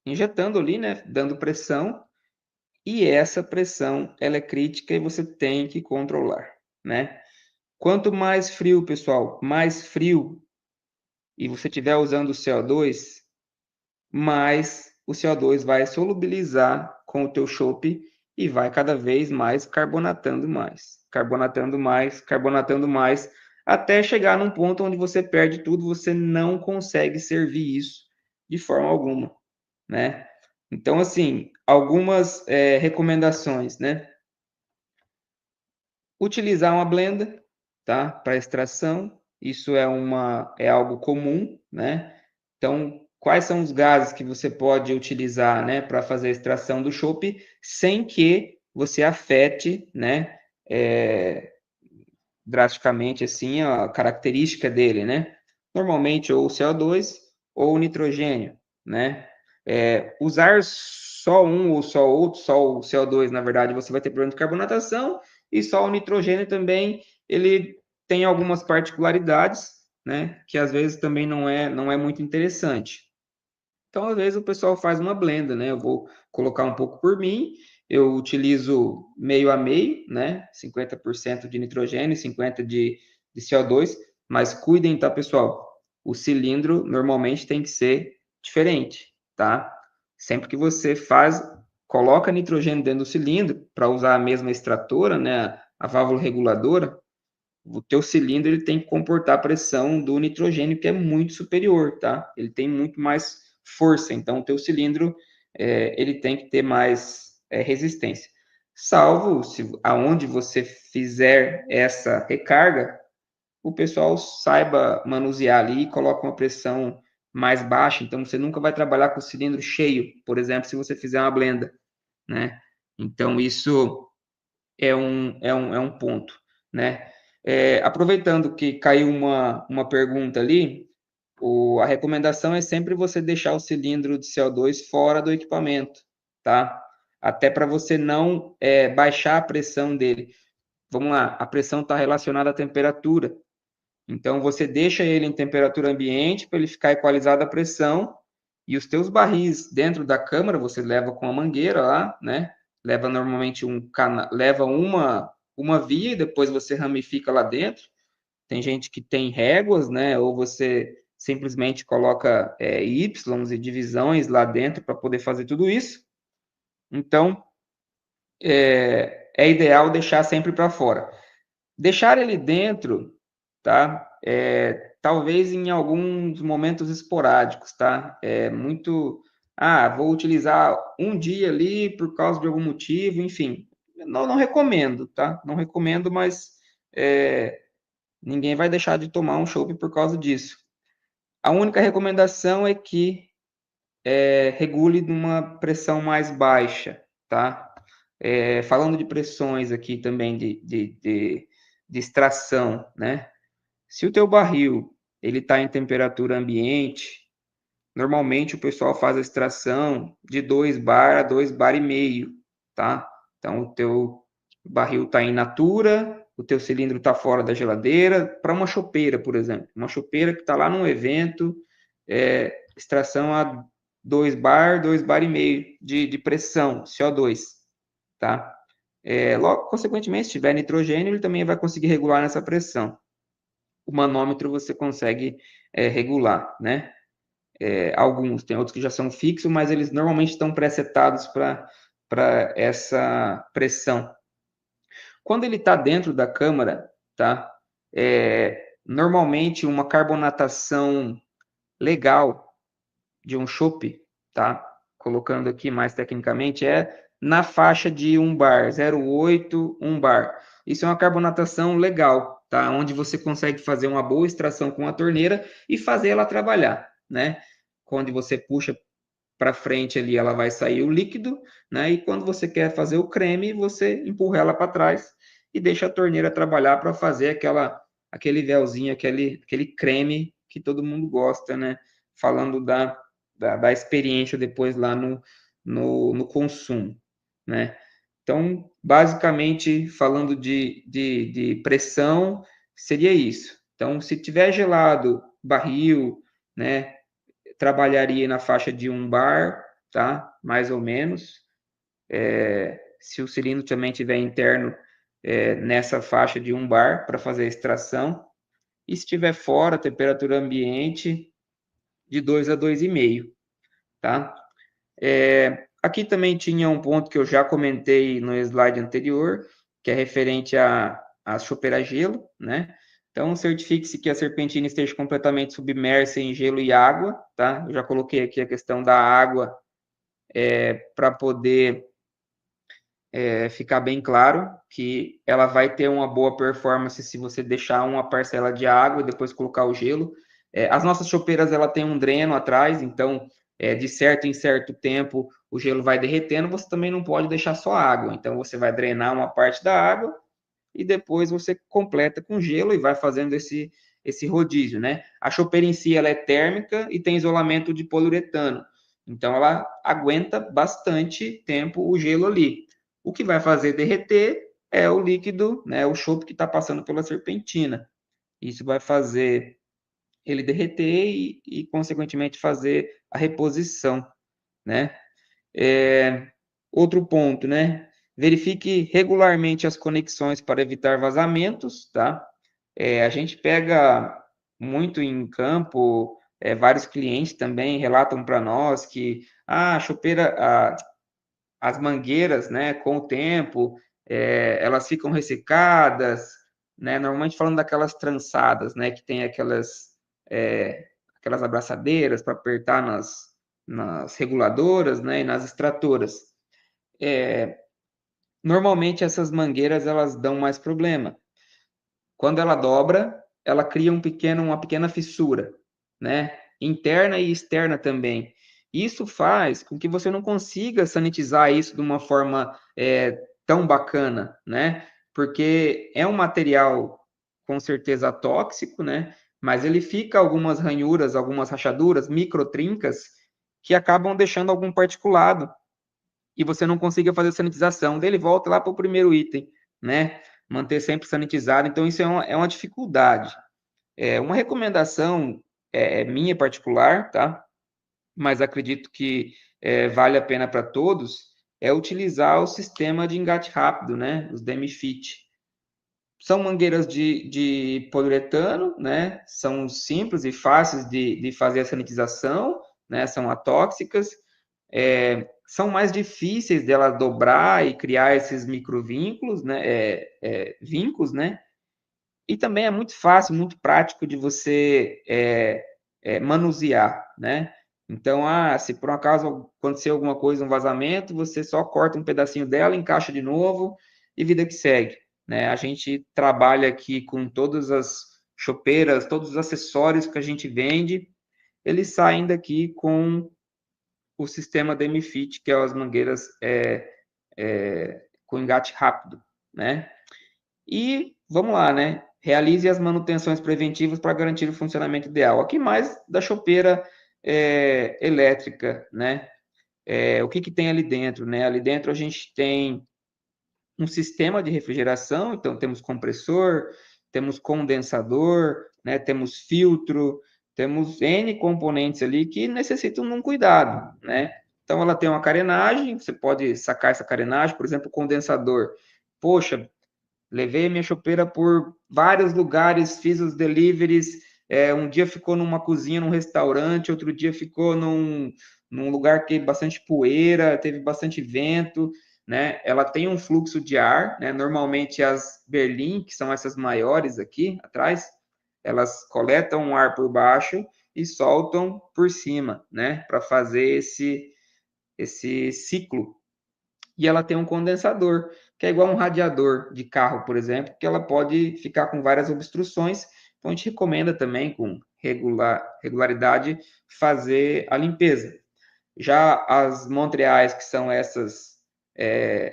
injetando ali, né? Dando pressão. E essa pressão, ela é crítica e você tem que controlar, né? Quanto mais frio, pessoal, mais frio, e você estiver usando o CO2, mais o CO2 vai solubilizar com o teu chopp e vai cada vez mais carbonatando mais, carbonatando mais, carbonatando mais, até chegar num ponto onde você perde tudo, você não consegue servir isso de forma alguma, né? Então, assim, algumas recomendações, né? Utilizar uma blender, tá? Para extração, isso é algo comum, né? Então, quais são os gases que você pode utilizar, né, para fazer a extração do chopp sem que você afete, né, drasticamente assim a característica dele, né? Normalmente ou o CO2 ou o nitrogênio, né? Usar só um ou só outro, só o CO2, na verdade, você vai ter problema de carbonatação e só o nitrogênio também, ele tem algumas particularidades, né? Que às vezes também não é muito interessante. Então, às vezes, o pessoal faz uma blenda, né? Eu vou colocar um pouco por mim, eu utilizo meio a meio, né? 50% de nitrogênio e 50% de CO2, mas cuidem, tá, pessoal? O cilindro normalmente tem que ser diferente, tá? Sempre que você coloca nitrogênio dentro do cilindro, para usar a mesma extratora, né? A válvula reguladora, o teu cilindro ele tem que comportar a pressão do nitrogênio, que é muito superior, tá? Ele tem muito mais força, então o teu cilindro ele tem que ter mais resistência. Salvo se aonde você fizer essa recarga, o pessoal saiba manusear ali e coloca uma pressão mais baixa, então você nunca vai trabalhar com o cilindro cheio, por exemplo, se você fizer uma blenda, né? Então isso é um ponto, né? Aproveitando que caiu uma pergunta ali, a recomendação é sempre você deixar o cilindro de CO2 fora do equipamento, tá? Até para você não baixar a pressão dele. Vamos lá, a pressão está relacionada à temperatura. Então, você deixa ele em temperatura ambiente para ele ficar equalizada a pressão e os teus barris dentro da câmara você leva com a mangueira lá, né? Leva normalmente leva uma via e depois você ramifica lá dentro. Tem gente que tem réguas, né? Ou você simplesmente coloca Ys e divisões lá dentro para poder fazer tudo isso. Então, é ideal deixar sempre para fora. Deixar ele dentro, tá? talvez em alguns momentos esporádicos, tá? Muito, vou utilizar um dia ali por causa de algum motivo, enfim. Não recomendo, tá? Não recomendo, mas ninguém vai deixar de tomar um chopp por causa disso. A única recomendação é que regule numa pressão mais baixa, tá? Falando de pressões aqui também de extração, né? Se o teu barril ele está em temperatura ambiente, normalmente o pessoal faz a extração de 2 bar a 2 bar e meio, tá? Então o teu barril está in natura, o teu cilindro está fora da geladeira, para uma chopeira, por exemplo, uma chopeira que está lá num evento, extração a 2 bar e meio de pressão, CO2, tá? Logo, consequentemente, se tiver nitrogênio, ele também vai conseguir regular nessa pressão. O manômetro você consegue regular, né? Alguns, tem outros que já são fixos, mas eles normalmente estão pré-setados para essa pressão. Quando ele está dentro da câmara, tá? Normalmente uma carbonatação legal de um chopp, tá? Colocando aqui mais tecnicamente, na faixa de 1 bar, 0,8, 1 bar. Isso é uma carbonatação legal, tá? Onde você consegue fazer uma boa extração com a torneira e fazer ela trabalhar, né? Quando você puxa para frente ali, ela vai sair o líquido, né? E quando você quer fazer o creme, você empurra ela para trás e deixa a torneira trabalhar para fazer aquele véuzinho, aquele creme que todo mundo gosta, né? Falando da experiência depois lá no consumo, né? Então, basicamente, falando de pressão, seria isso. Então, se tiver gelado, barril, né? Trabalharia na faixa de 1 bar, tá? Mais ou menos. Se o cilindro também tiver interno, nessa faixa de 1 bar para fazer a extração. E se estiver fora, temperatura ambiente, de 2 a 2,5, tá? Aqui também tinha um ponto que eu já comentei no slide anterior, que é referente a chopeira a gelo, né? Então, certifique-se que a serpentina esteja completamente submersa em gelo e água, tá? Eu já coloquei aqui a questão da água para poder ficar bem claro que ela vai ter uma boa performance se você deixar uma parcela de água e depois colocar o gelo. As nossas chopeiras, ela tem um dreno atrás, então, de certo em certo tempo, o gelo vai derretendo, você também não pode deixar só água. Então, você vai drenar uma parte da água e depois você completa com gelo e vai fazendo esse rodízio, né? A chopeira em si, ela é térmica e tem isolamento de poliuretano. Então, ela aguenta bastante tempo o gelo ali. O que vai fazer derreter é o líquido, né, o chopp que está passando pela serpentina. Isso vai fazer ele derreter e, consequentemente, fazer a reposição, né? Outro ponto, né? Verifique regularmente as conexões para evitar vazamentos, tá? A gente pega muito em campo, vários clientes também relatam para nós que a chopeira, as mangueiras, né, com o tempo, elas ficam ressecadas, né? Normalmente falando daquelas trançadas, né, que tem aquelas abraçadeiras para apertar nas reguladoras, né, e nas extratoras. Normalmente essas mangueiras elas dão mais problema. Quando ela dobra, ela cria uma pequena fissura, né? Interna e externa também. Isso faz com que você não consiga sanitizar isso de uma forma tão bacana, né? Porque é um material com certeza tóxico, né? Mas ele fica algumas ranhuras, algumas rachaduras, microtrincas, que acabam deixando algum particulado e você não consiga fazer sanitização. Daí ele volta lá para o primeiro item, né? Manter sempre sanitizado. Então, isso é uma dificuldade. Uma recomendação minha particular, tá? Mas acredito que vale a pena para todos, é utilizar o sistema de engate rápido, né? Os DMFIT. São mangueiras de poliuretano, né? São simples e fáceis de fazer a sanitização, né? São atóxicas. São mais difíceis dela dobrar e criar esses microvínculos, né? Vincos, né? E também é muito fácil, muito prático de você manusear, né? Então, se por um acaso acontecer alguma coisa, um vazamento, você só corta um pedacinho dela, encaixa de novo e vida que segue, né? A gente trabalha aqui com todas as chopeiras, todos os acessórios que a gente vende, eles saem daqui com o sistema DMFIT, que é as mangueiras com engate rápido, né? E vamos lá, né? Realize as manutenções preventivas para garantir o funcionamento ideal. Aqui mais da chopeira elétrica, né? O que tem ali dentro, né? Ali dentro a gente tem um sistema de refrigeração, então temos compressor, temos condensador, né? Temos filtro, temos N componentes ali que necessitam de um cuidado, né? Então ela tem uma carenagem, você pode sacar essa carenagem, por exemplo, o condensador. Poxa, levei a minha chopeira por vários lugares, fiz os deliveries. Um dia ficou numa cozinha, num restaurante, outro dia ficou num lugar que teve bastante poeira, teve bastante vento, né? Ela tem um fluxo de ar, né? Normalmente as Berlim, que são essas maiores aqui atrás, elas coletam um ar por baixo e soltam por cima, né? Para fazer esse ciclo. E ela tem um condensador, que é igual um radiador de carro, por exemplo, que ela pode ficar com várias obstruções. Então, a gente recomenda também, com regularidade, fazer a limpeza. Já as Montreais, que são essas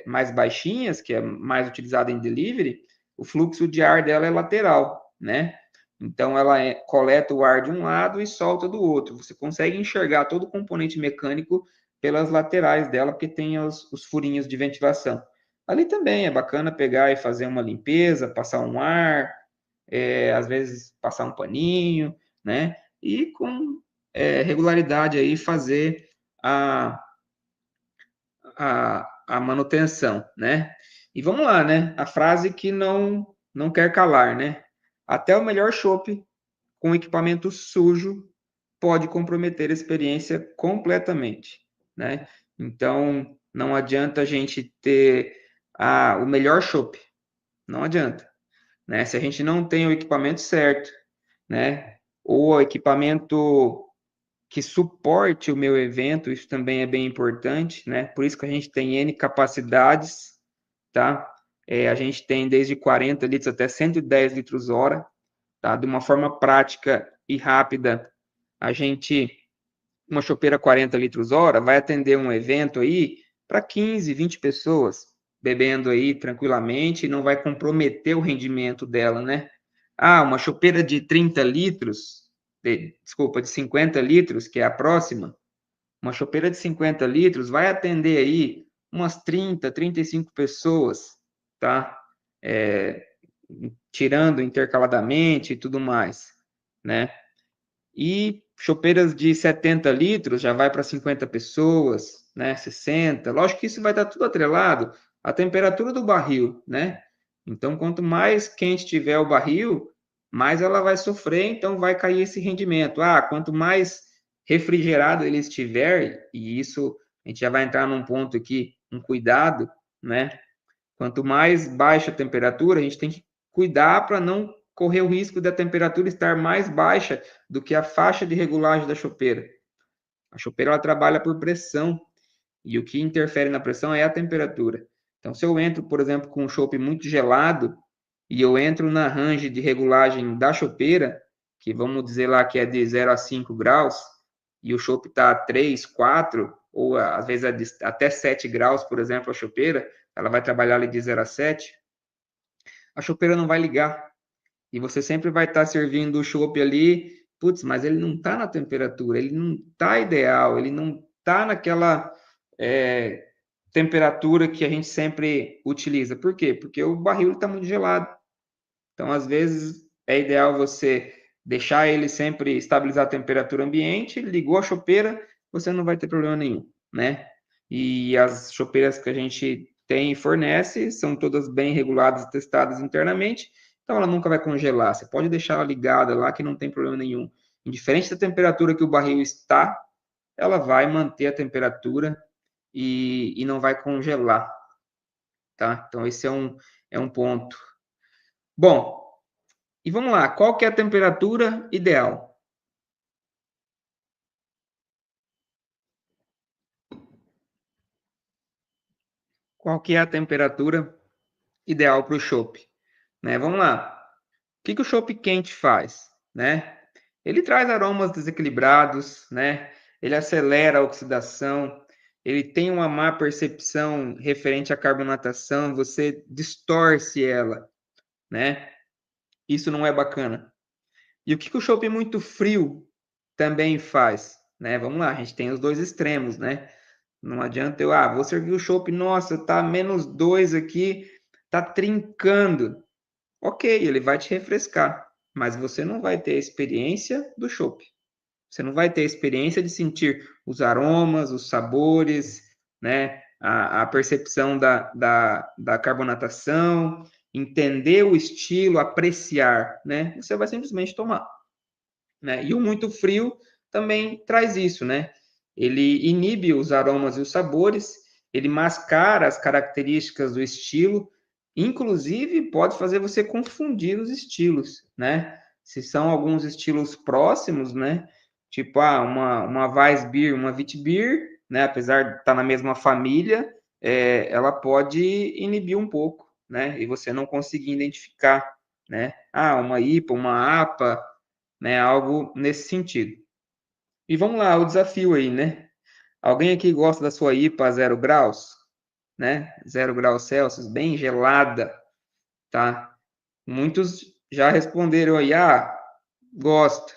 mais baixinhas, que é mais utilizada em delivery, o fluxo de ar dela é lateral, né? Então, ela coleta o ar de um lado e solta do outro. Você consegue enxergar todo o componente mecânico pelas laterais dela, porque tem os furinhos de ventilação. Ali também é bacana pegar e fazer uma limpeza, passar um ar, às vezes passar um paninho, né? E com regularidade aí fazer a, a manutenção, né? E vamos lá, né? A frase que não quer calar, né? Até o melhor chopp com equipamento sujo pode comprometer a experiência completamente, né? Então, não adianta a gente ter o melhor chopp, não adianta, né? Se a gente não tem o equipamento certo, né? Ou o equipamento que suporte o meu evento, isso também é bem importante, né? Por isso que a gente tem N capacidades, tá? A gente tem desde 40 litros até 110 litros hora, tá? De uma forma prática e rápida, a gente, uma chopeira 40 litros hora, vai atender um evento aí para 15, 20 pessoas, bebendo aí tranquilamente, e não vai comprometer o rendimento dela, né? Uma chopeira de 30 litros, de 50 litros, que é a próxima, uma chopeira de 50 litros vai atender aí umas 30, 35 pessoas, tá? Tirando intercaladamente e tudo mais, né? E chopeiras de 70 litros já vai para 50 pessoas, né? 60. Lógico que isso vai estar tudo atrelado à temperatura do barril, né? Então, quanto mais quente tiver o barril, mais ela vai sofrer, então vai cair esse rendimento. Quanto mais refrigerado ele estiver, e isso a gente já vai entrar num ponto aqui, um cuidado, né? Quanto mais baixa a temperatura, a gente tem que cuidar para não correr o risco da temperatura estar mais baixa do que a faixa de regulagem da chopeira. A chopeira ela trabalha por pressão e o que interfere na pressão é a temperatura. Então, se eu entro, por exemplo, com um chopp muito gelado e eu entro na range de regulagem da chopeira, que vamos dizer lá que é de 0 a 5 graus, e o chopp está a 3, 4, ou às vezes até 7 graus, por exemplo, a chopeira, ela vai trabalhar ali de 0 a 7, a chopeira não vai ligar. E você sempre vai estar servindo o chopp ali, putz, mas ele não está na temperatura, ele não está ideal, ele não está naquela temperatura que a gente sempre utiliza. Por quê? Porque o barril está muito gelado. Então, às vezes, é ideal você deixar ele sempre estabilizar a temperatura ambiente, ligou a chopeira, você não vai ter problema nenhum, né? E as chopeiras que a gente tem e fornece são todas bem reguladas e testadas internamente, então ela nunca vai congelar. Você pode deixar ela ligada lá que não tem problema nenhum. Indiferente da temperatura que o barril está, ela vai manter a temperatura e não vai congelar, tá? Então esse é um ponto. Bom, E vamos lá, qual que é a temperatura ideal? Qual que é a temperatura ideal para o chopp? Né? Vamos lá. O que o chopp quente faz? Né? Ele traz aromas desequilibrados, né? Ele acelera a oxidação, ele tem uma má percepção referente à carbonatação, você distorce ela, né? Isso não é bacana. E o que o chopp muito frio também faz? Né? Vamos lá, a gente tem os dois extremos, né? Não adianta eu, vou servir o chopp, nossa, tá -2 aqui, tá trincando. Ok, ele vai te refrescar, mas você não vai ter a experiência do chopp. Você não vai ter a experiência de sentir os aromas, os sabores, né? A percepção da carbonatação, entender o estilo, apreciar, né? Você vai simplesmente tomar, né? E o muito frio também traz isso, né? Ele inibe os aromas e os sabores, ele mascara as características do estilo, inclusive pode fazer você confundir os estilos, né? Se são alguns estilos próximos, né? Tipo, uma Weissbier, uma Witbier, né? Apesar de estar na mesma família, ela pode inibir um pouco, né? E você não conseguir identificar, né? Uma IPA, uma APA, né? Algo nesse sentido. E vamos lá, o desafio aí, né? Alguém aqui gosta da sua IPA a 0 graus, né? 0 graus Celsius, bem gelada, tá? Muitos já responderam aí, gosto.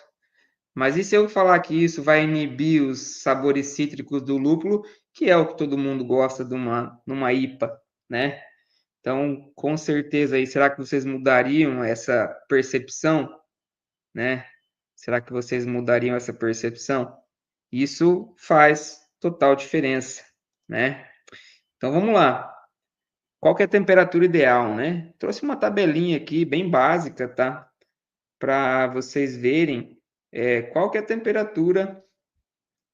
Mas e se eu falar que isso vai inibir os sabores cítricos do lúpulo, que é o que todo mundo gosta de numa IPA, né? Então, com certeza aí, será que vocês mudariam essa percepção, né? Será que vocês mudariam essa percepção? Isso faz total diferença, né? Então vamos lá. Qual que é a temperatura ideal, né? Trouxe uma tabelinha aqui bem básica, tá? Para vocês verem qual que é a temperatura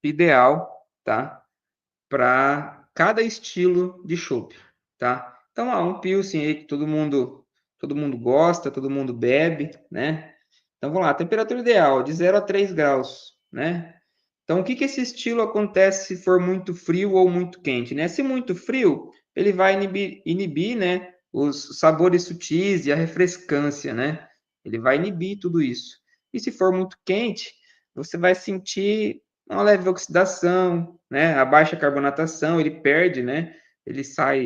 ideal, tá? Para cada estilo de chopp, tá? Então, um Pilsen aí que todo mundo gosta, todo mundo bebe, né? Então, vamos lá, temperatura ideal de 0 a 3 graus, né? Então, o que esse estilo acontece se for muito frio ou muito quente, né? Se muito frio, ele vai inibir, né, os sabores sutis e a refrescância, né? Ele vai inibir tudo isso. E se for muito quente, você vai sentir uma leve oxidação, né? A baixa carbonatação, ele perde, né? Ele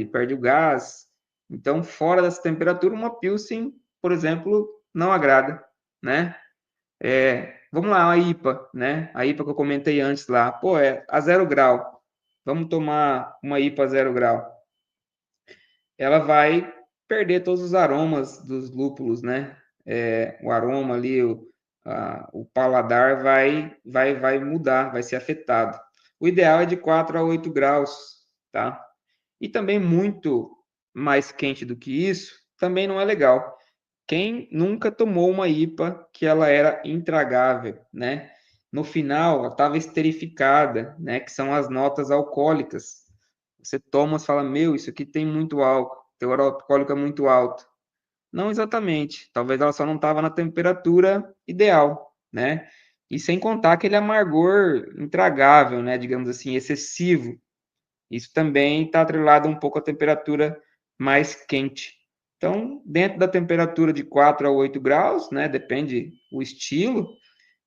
perde o gás. Então, fora dessa temperatura, uma Pilsen, por exemplo, não agrada, né? Vamos lá, a IPA, né? A IPA que eu comentei antes lá. Pô, a 0 grau. Vamos tomar uma IPA a 0 grau. Ela vai perder todos os aromas dos lúpulos, né? O aroma ali, o paladar vai mudar, vai ser afetado. O ideal é de 4 a 8 graus, tá? E também muito mais quente do que isso, também não é legal. Quem nunca tomou uma IPA que ela era intragável, né? No final, ela estava esterificada, né? Que são as notas alcoólicas. Você toma e fala, meu, isso aqui tem muito álcool, o teor alcoólico é muito alto. Não exatamente. Talvez ela só não estava na temperatura ideal, né? E sem contar aquele amargor intragável, né? Digamos assim, excessivo. Isso também está atrelado um pouco à temperatura mais quente. Então, dentro da temperatura de 4 a 8 graus, né, depende o estilo,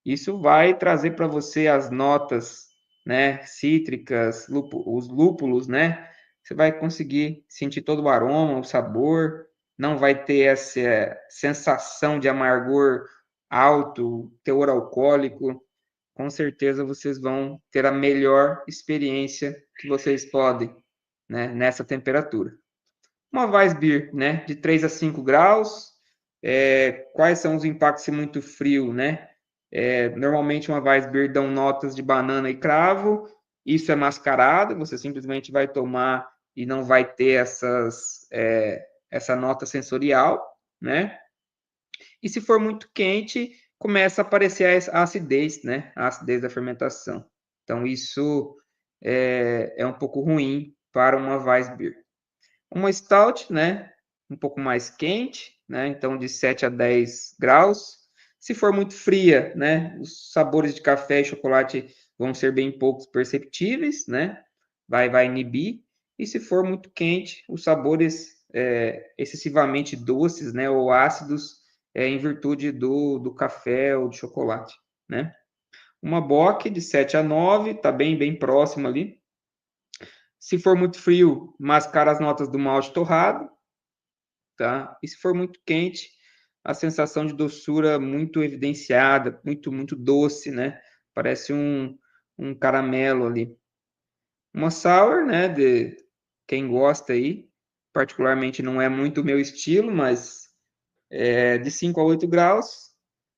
isso vai trazer para você as notas, né, cítricas, os lúpulos, né? Você vai conseguir sentir todo o aroma, o sabor, não vai ter essa sensação de amargor alto, teor alcoólico. Com certeza vocês vão ter a melhor experiência que vocês podem, né, nessa temperatura. Uma Weissbier, né, de 3 a 5 graus. Quais são os impactos se muito frio, né? Normalmente uma Weissbier dão notas de banana e cravo. Isso é mascarado, você simplesmente vai tomar e não vai ter essa nota sensorial, né? E se for muito quente, começa a aparecer a acidez, né? A acidez da fermentação. Então, isso é um pouco ruim para uma Weissbier. Uma Stout, né? um pouco mais quente, né? Então de 7 a 10 graus. Se for muito fria, né? Os sabores de café e chocolate vão ser bem poucos perceptíveis, né? Vai inibir. E se for muito quente, os sabores excessivamente doces, né? Ou ácidos, em virtude do café ou do chocolate, né? Uma bock de 7 a 9, está bem próximo ali. Se for muito frio, mascara as notas do malte torrado, tá? E se for muito quente, a sensação de doçura muito evidenciada, muito doce, né? Parece um caramelo ali. Uma sour, né? De quem gosta aí, particularmente não é muito o meu estilo, mas de 5 a 8 graus.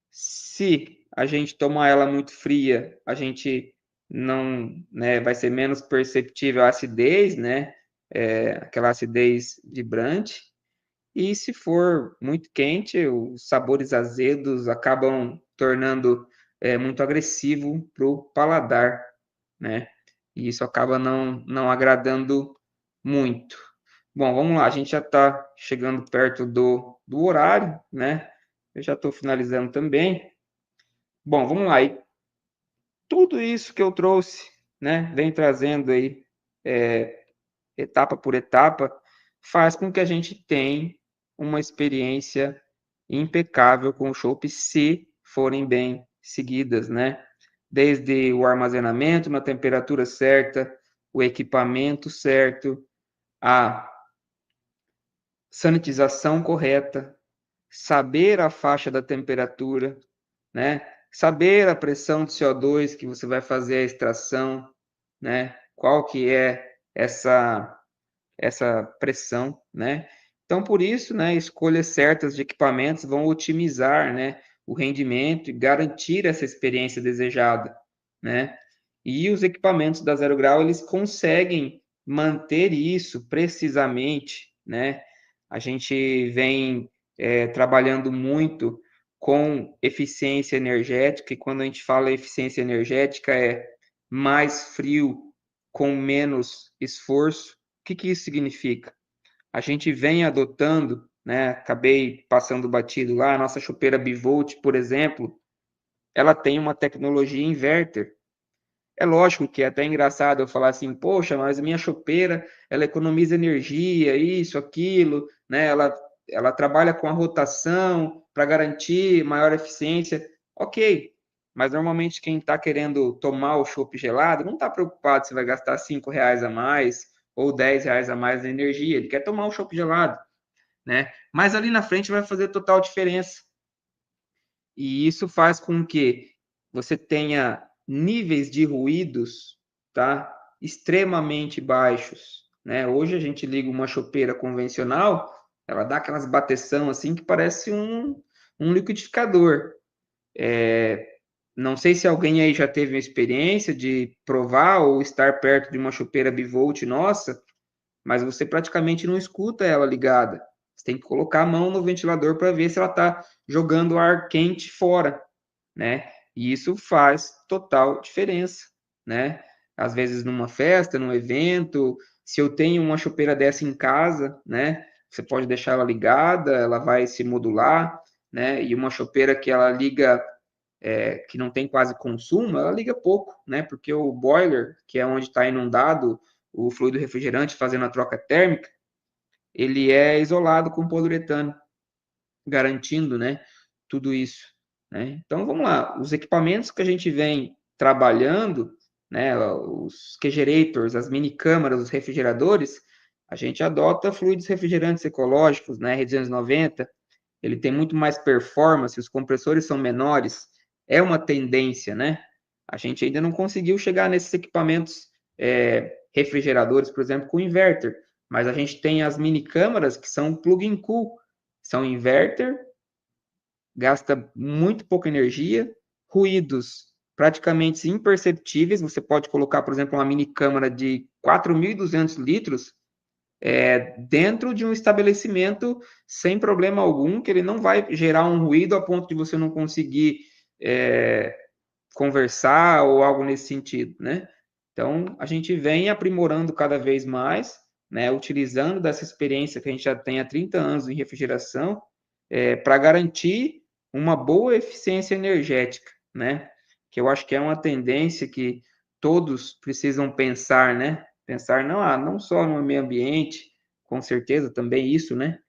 Se a gente tomar ela muito fria, a gente não, né, vai ser menos perceptível a acidez, né? Aquela acidez vibrante. E se for muito quente, os sabores azedos acabam tornando muito agressivo para o paladar, né? E isso acaba não agradando muito. Bom, vamos lá, a gente já está chegando perto do horário, né? Eu já estou finalizando também. Bom, vamos lá. E tudo isso que eu trouxe, né, vem trazendo aí, etapa por etapa, faz com que a gente tenha uma experiência impecável com o chopp, se forem bem seguidas, né? Desde o armazenamento na temperatura certa, o equipamento certo, a sanitização correta, saber a faixa da temperatura, né? Saber a pressão de CO2 que você vai fazer a extração, né? Qual que é essa pressão, né? Então, por isso, né, escolhas certas de equipamentos vão otimizar, né, o rendimento e garantir essa experiência desejada, né? E os equipamentos da Zero Grau, eles conseguem manter isso precisamente, né? A gente vem trabalhando muito com eficiência energética, e quando a gente fala eficiência energética é mais frio com menos esforço. O que isso significa? A gente vem adotando, né? Acabei passando batido lá, a nossa chopeira Bivolt, por exemplo, ela tem uma tecnologia inverter. É lógico que é até engraçado eu falar assim, poxa, mas a minha chopeira, ela economiza energia, isso, aquilo, né? Ela trabalha com a rotação para garantir maior eficiência. Ok, mas normalmente quem está querendo tomar o chopp gelado não está preocupado se vai gastar R$ 5 a mais ou R$ 10 a mais na energia. Ele quer tomar o chopp gelado, né? Mas ali na frente vai fazer total diferença. E isso faz com que você tenha níveis de ruídos, tá, extremamente baixos, né? Hoje a gente liga uma chopeira convencional, ela dá aquelas bateção assim que parece um liquidificador. Não sei se alguém aí já teve uma experiência de provar ou estar perto de uma chopeira bivolt nossa, mas você praticamente não escuta ela ligada. Você tem que colocar a mão no ventilador para ver se ela está jogando ar quente fora, né? E isso faz total diferença, né? Às vezes numa festa, num evento, se eu tenho uma chopeira dessa em casa, né? Você pode deixar ela ligada, ela vai se modular, né? E uma chopeira que ela liga, que não tem quase consumo, ela liga pouco, né? Porque o boiler, que é onde está inundado o fluido refrigerante fazendo a troca térmica, ele é isolado com poliuretano, garantindo, né, tudo isso, né? Então vamos lá, os equipamentos que a gente vem trabalhando, né, os refrigerators, as mini câmaras, os refrigeradores, a gente adota fluidos refrigerantes ecológicos, né, R290, ele tem muito mais performance, os compressores são menores, é uma tendência, né? A gente ainda não conseguiu chegar nesses equipamentos refrigeradores, por exemplo, com inverter, mas a gente tem as mini câmaras que são plug-in cool, são inverter, gasta muito pouca energia, ruídos praticamente imperceptíveis, você pode colocar, por exemplo, uma mini câmara de 4.200 litros dentro de um estabelecimento sem problema algum, que ele não vai gerar um ruído a ponto de você não conseguir conversar ou algo nesse sentido, né? Então, a gente vem aprimorando cada vez mais, né, utilizando dessa experiência que a gente já tem há 30 anos em refrigeração, para garantir uma boa eficiência energética, né? Que eu acho que é uma tendência que todos precisam pensar, né? Pensar não só no meio ambiente, com certeza também isso, né?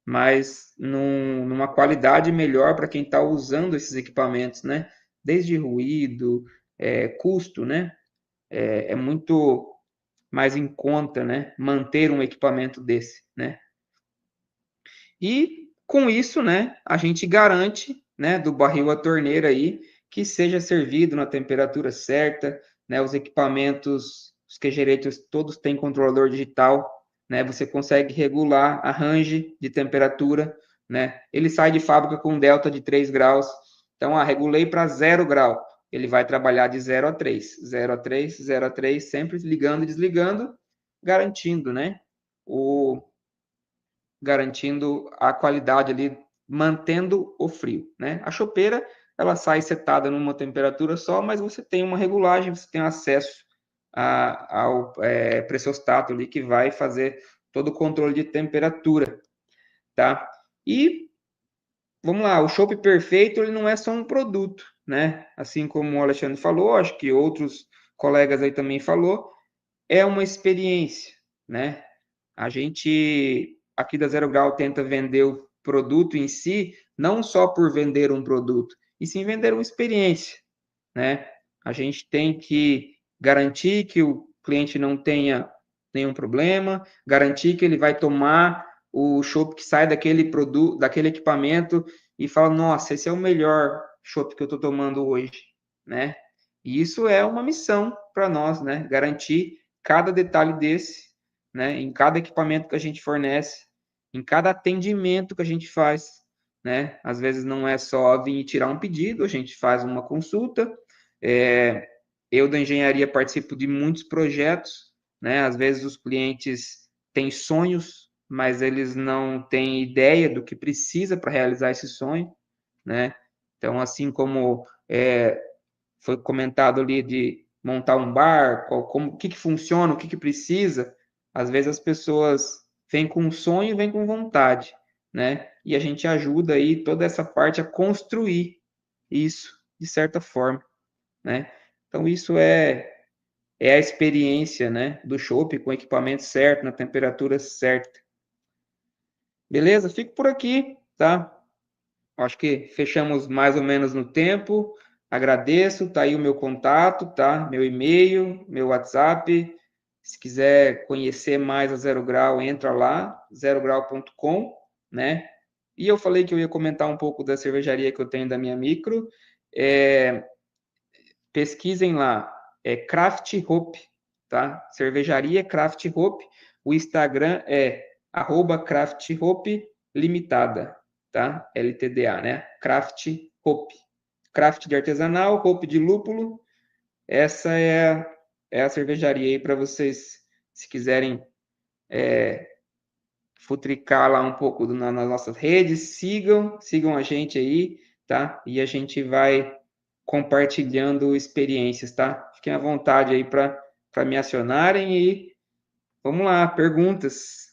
Mas numa qualidade melhor para quem está usando esses equipamentos, né? Desde ruído, custo, né? É muito mais em conta, né? Manter um equipamento desse, né? E com isso, né? A gente garante, né? Do barril à torneira aí que seja servido na temperatura certa, né? Os equipamentos, os QG-Raters, todos têm controlador digital, né? Você consegue regular a range de temperatura, né? Ele sai de fábrica com um delta de 3 graus. Então, regulei para 0 grau. Ele vai trabalhar de 0 a 3, 0 a 3, 0 a 3, sempre ligando e desligando, garantindo, né? Garantindo a qualidade ali, mantendo o frio, né? A chopeira, ela sai setada numa temperatura só, mas você tem uma regulagem, você tem acesso ao pressostato ali que vai fazer todo o controle de temperatura, tá? E vamos lá, o chopp perfeito ele não é só um produto, né? Assim como o Alexandre falou, acho que outros colegas aí também falou, é uma experiência, né? A gente aqui da Zero Grau tenta vender o produto em si, não só por vender um produto, e sim vender uma experiência, né? A gente tem que garantir que o cliente não tenha nenhum problema, garantir que ele vai tomar o chopp que sai daquele produto, daquele equipamento e fala, nossa, esse é o melhor chopp que eu estou tomando hoje, né? E isso é uma missão para nós, né? Garantir cada detalhe desse, né? Em cada equipamento que a gente fornece, em cada atendimento que a gente faz, né? Às vezes não é só vir e tirar um pedido, a gente faz uma consulta. Eu da engenharia participo de muitos projetos, né? Às vezes os clientes têm sonhos, mas eles não têm ideia do que precisa para realizar esse sonho, né? Então, assim como foi comentado ali de montar um bar, o que funciona, o que precisa, às vezes as pessoas vêm com um sonho e vêm com vontade, né? E a gente ajuda aí toda essa parte a construir isso de certa forma, né? Então isso é a experiência, né, do chopp com o equipamento certo, na temperatura certa. Beleza? Fico por aqui, tá? Acho que fechamos mais ou menos no tempo. Agradeço, tá aí o meu contato, tá? Meu e-mail, meu WhatsApp. Se quiser conhecer mais a Zero Grau, entra lá, zerograu.com, né? E eu falei que eu ia comentar um pouco da cervejaria que eu tenho da minha micro. Pesquisem lá, Craft Hoop, tá? Cervejaria Craft Hoop. O Instagram é @crafthoop limitada, tá? LTDA, né? Craft Hoop. Craft de artesanal, Hoop de lúpulo. Essa é a cervejaria aí para vocês, se quiserem futricar lá um pouco nas nossas redes, sigam a gente aí, tá? E a gente vai compartilhando experiências, tá? Fiquem à vontade aí para me acionarem e vamos lá, perguntas.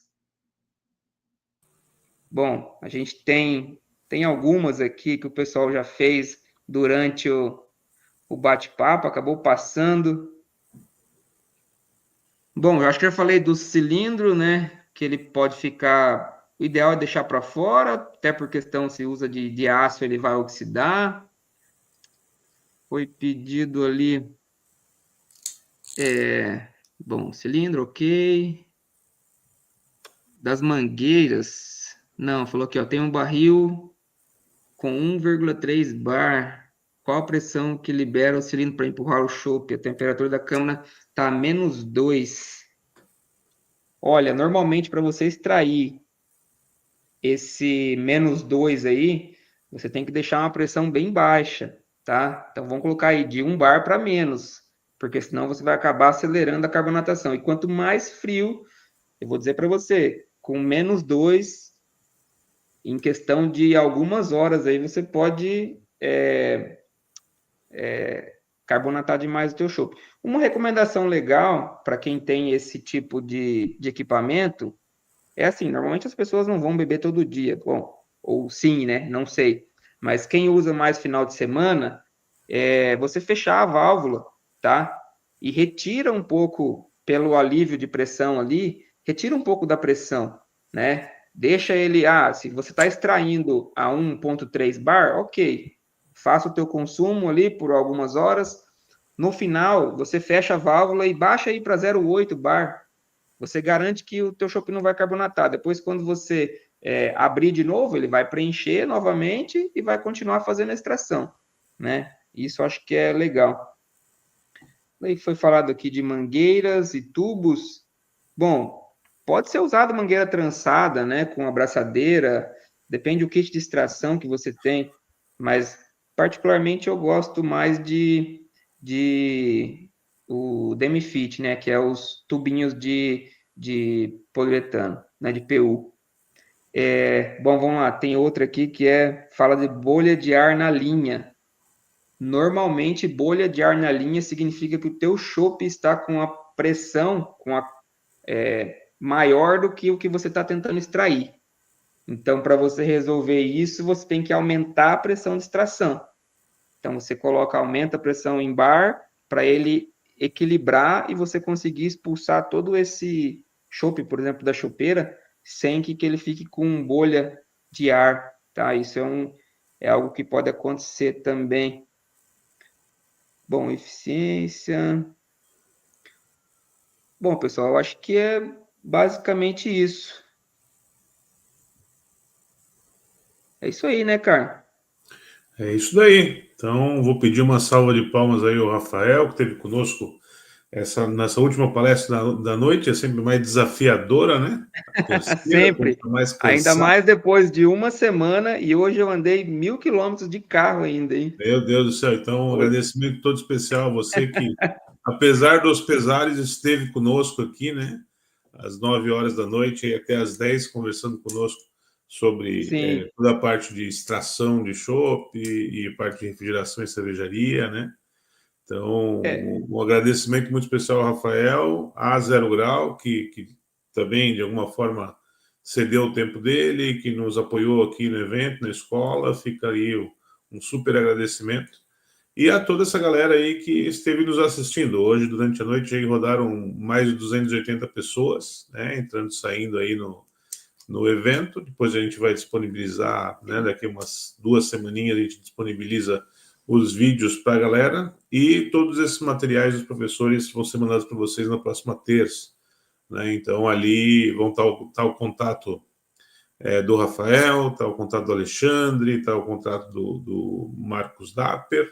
Bom, a gente tem algumas aqui que o pessoal já fez durante o bate-papo, acabou passando. Bom, eu acho que eu falei do cilindro, né? Que ele pode ficar. O ideal é deixar para fora, até por questão se usa de aço, ele vai oxidar. Foi pedido ali. Bom, cilindro, ok. Das mangueiras. Não, falou aqui, ó, tem um barril com 1,3 bar. Qual a pressão que libera o cilindro para empurrar o chopp? A temperatura da câmara está a -2. Olha, normalmente para você extrair esse -2 aí, você tem que deixar uma pressão bem baixa, tá? Então vamos colocar aí de 1 bar para menos, porque senão você vai acabar acelerando a carbonatação. E quanto mais frio, eu vou dizer para você, com -2, em questão de algumas horas aí você pode carbonatar demais o teu chopp. Uma recomendação legal para quem tem esse tipo de equipamento é assim, normalmente as pessoas não vão beber todo dia, bom, ou sim, né? Não sei. Mas quem usa mais final de semana, você fechar a válvula, tá? E retira um pouco, pelo alívio de pressão ali, retira um pouco da pressão, né? Deixa ele, se você está extraindo a 1,3 bar, ok. Faça o teu consumo ali por algumas horas. No final, você fecha a válvula e baixa aí para 0,8 bar. Você garante que o teu chopp não vai carbonatar. Depois, quando você abrir de novo, ele vai preencher novamente e vai continuar fazendo a extração, né? Isso eu acho que é legal. Aí foi falado aqui de mangueiras e tubos. Bom, pode ser usado mangueira trançada, né, com abraçadeira, depende do kit de extração que você tem, mas particularmente eu gosto mais de o Demifit, né, que é os tubinhos de poliuretano, né, de PU. Bom, vamos lá, tem outra aqui que fala de bolha de ar na linha. Normalmente, bolha de ar na linha significa que o teu chopp está com a pressão maior do que o que você está tentando extrair. Então, para você resolver isso, você tem que aumentar a pressão de extração. Então, você aumenta a pressão em bar para ele equilibrar e você conseguir expulsar todo esse chopp, por exemplo, da chopeira, sem que ele fique com bolha de ar, tá? Isso é algo que pode acontecer também. Bom, eficiência. Bom, pessoal, eu acho que é basicamente isso. É isso aí, né, cara? É isso daí. Então, vou pedir uma salva de palmas aí ao Rafael, que esteve conosco nessa última palestra da noite. É sempre mais desafiadora, né? A terceira, quando Sempre. está mais Ainda cansado. mais depois de uma semana e hoje eu andei 1.000 quilômetros de carro ainda, hein? Meu Deus do céu. Então, um agradecimento todo especial a você que, apesar dos pesares, esteve conosco aqui, né? Às 9 horas da noite e até às 10, conversando conosco sobre Sim. toda a parte de extração de chopp e parte de refrigeração e cervejaria, né? Então, um agradecimento muito especial ao Rafael, a Zero Grau, que também, de alguma forma, cedeu o tempo dele, que nos apoiou aqui no evento, na escola. Fica aí um super agradecimento. E a toda essa galera aí que esteve nos assistindo. Hoje, durante a noite, aí rodaram mais de 280 pessoas, né, entrando e saindo aí no evento. Depois a gente vai disponibilizar, né, daqui umas 2 semaninhas a gente disponibiliza os vídeos para a galera e todos esses materiais dos professores vão ser mandados para vocês na próxima terça, né? Então ali vão estar o contato do Rafael, está o contato do Alexandre, está o contato do Marcos Dapper.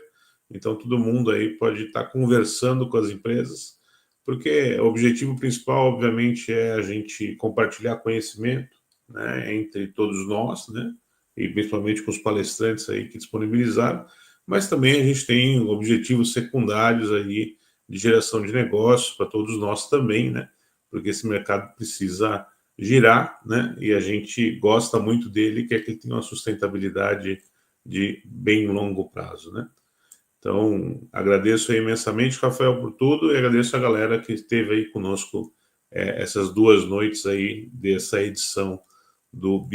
Então todo mundo aí pode estar conversando com as empresas, porque o objetivo principal, obviamente, é a gente compartilhar conhecimento, né, entre todos nós, né, e principalmente com os palestrantes aí que disponibilizaram, mas também a gente tem objetivos secundários aí de geração de negócios para todos nós também, né, porque esse mercado precisa girar, né, e a gente gosta muito dele, quer que ele tenha uma sustentabilidade de bem longo prazo, né. Então, agradeço imensamente, Rafael, por tudo e agradeço a galera que esteve aí conosco essas 2 noites aí dessa edição do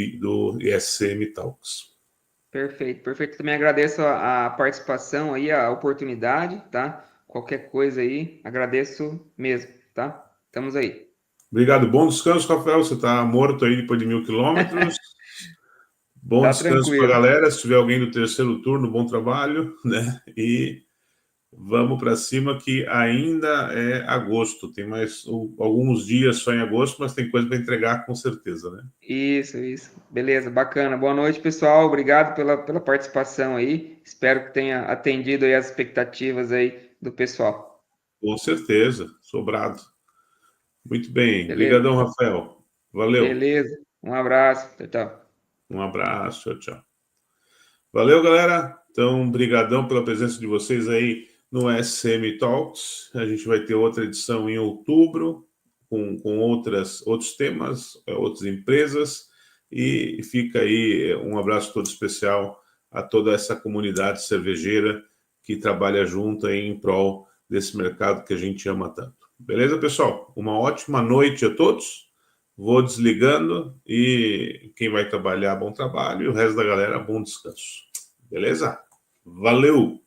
ISCM Talks. Perfeito, perfeito. Também agradeço a participação aí, a oportunidade, tá? Qualquer coisa aí, agradeço mesmo, tá? Estamos aí. Obrigado, bom descanso, Rafael. Você está morto aí depois de 1.000 quilômetros. Bom Tá descanso para a tranquilo. galera. Se tiver alguém do terceiro turno, bom trabalho, né? E vamos para cima que ainda é agosto. Tem mais alguns dias só em agosto, mas tem coisa para entregar com certeza, né? Isso. Beleza, bacana. Boa noite, pessoal. Obrigado pela participação aí. Espero que tenha atendido aí as expectativas aí do pessoal. Com certeza, sobrado. Muito bem. Beleza? Obrigadão, Rafael. Valeu. Beleza. Um abraço. Tchau, tchau. Um abraço. Tchau, tchau. Valeu, galera. Então, brigadão pela presença de vocês aí no SM Talks. A gente vai ter outra edição em outubro com outros temas, outras empresas. E fica aí um abraço todo especial a toda essa comunidade cervejeira que trabalha junto aí em prol desse mercado que a gente ama tanto. Beleza, pessoal? Uma ótima noite a todos. Vou desligando e quem vai trabalhar, bom trabalho, e o resto da galera, bom descanso. Beleza? Valeu!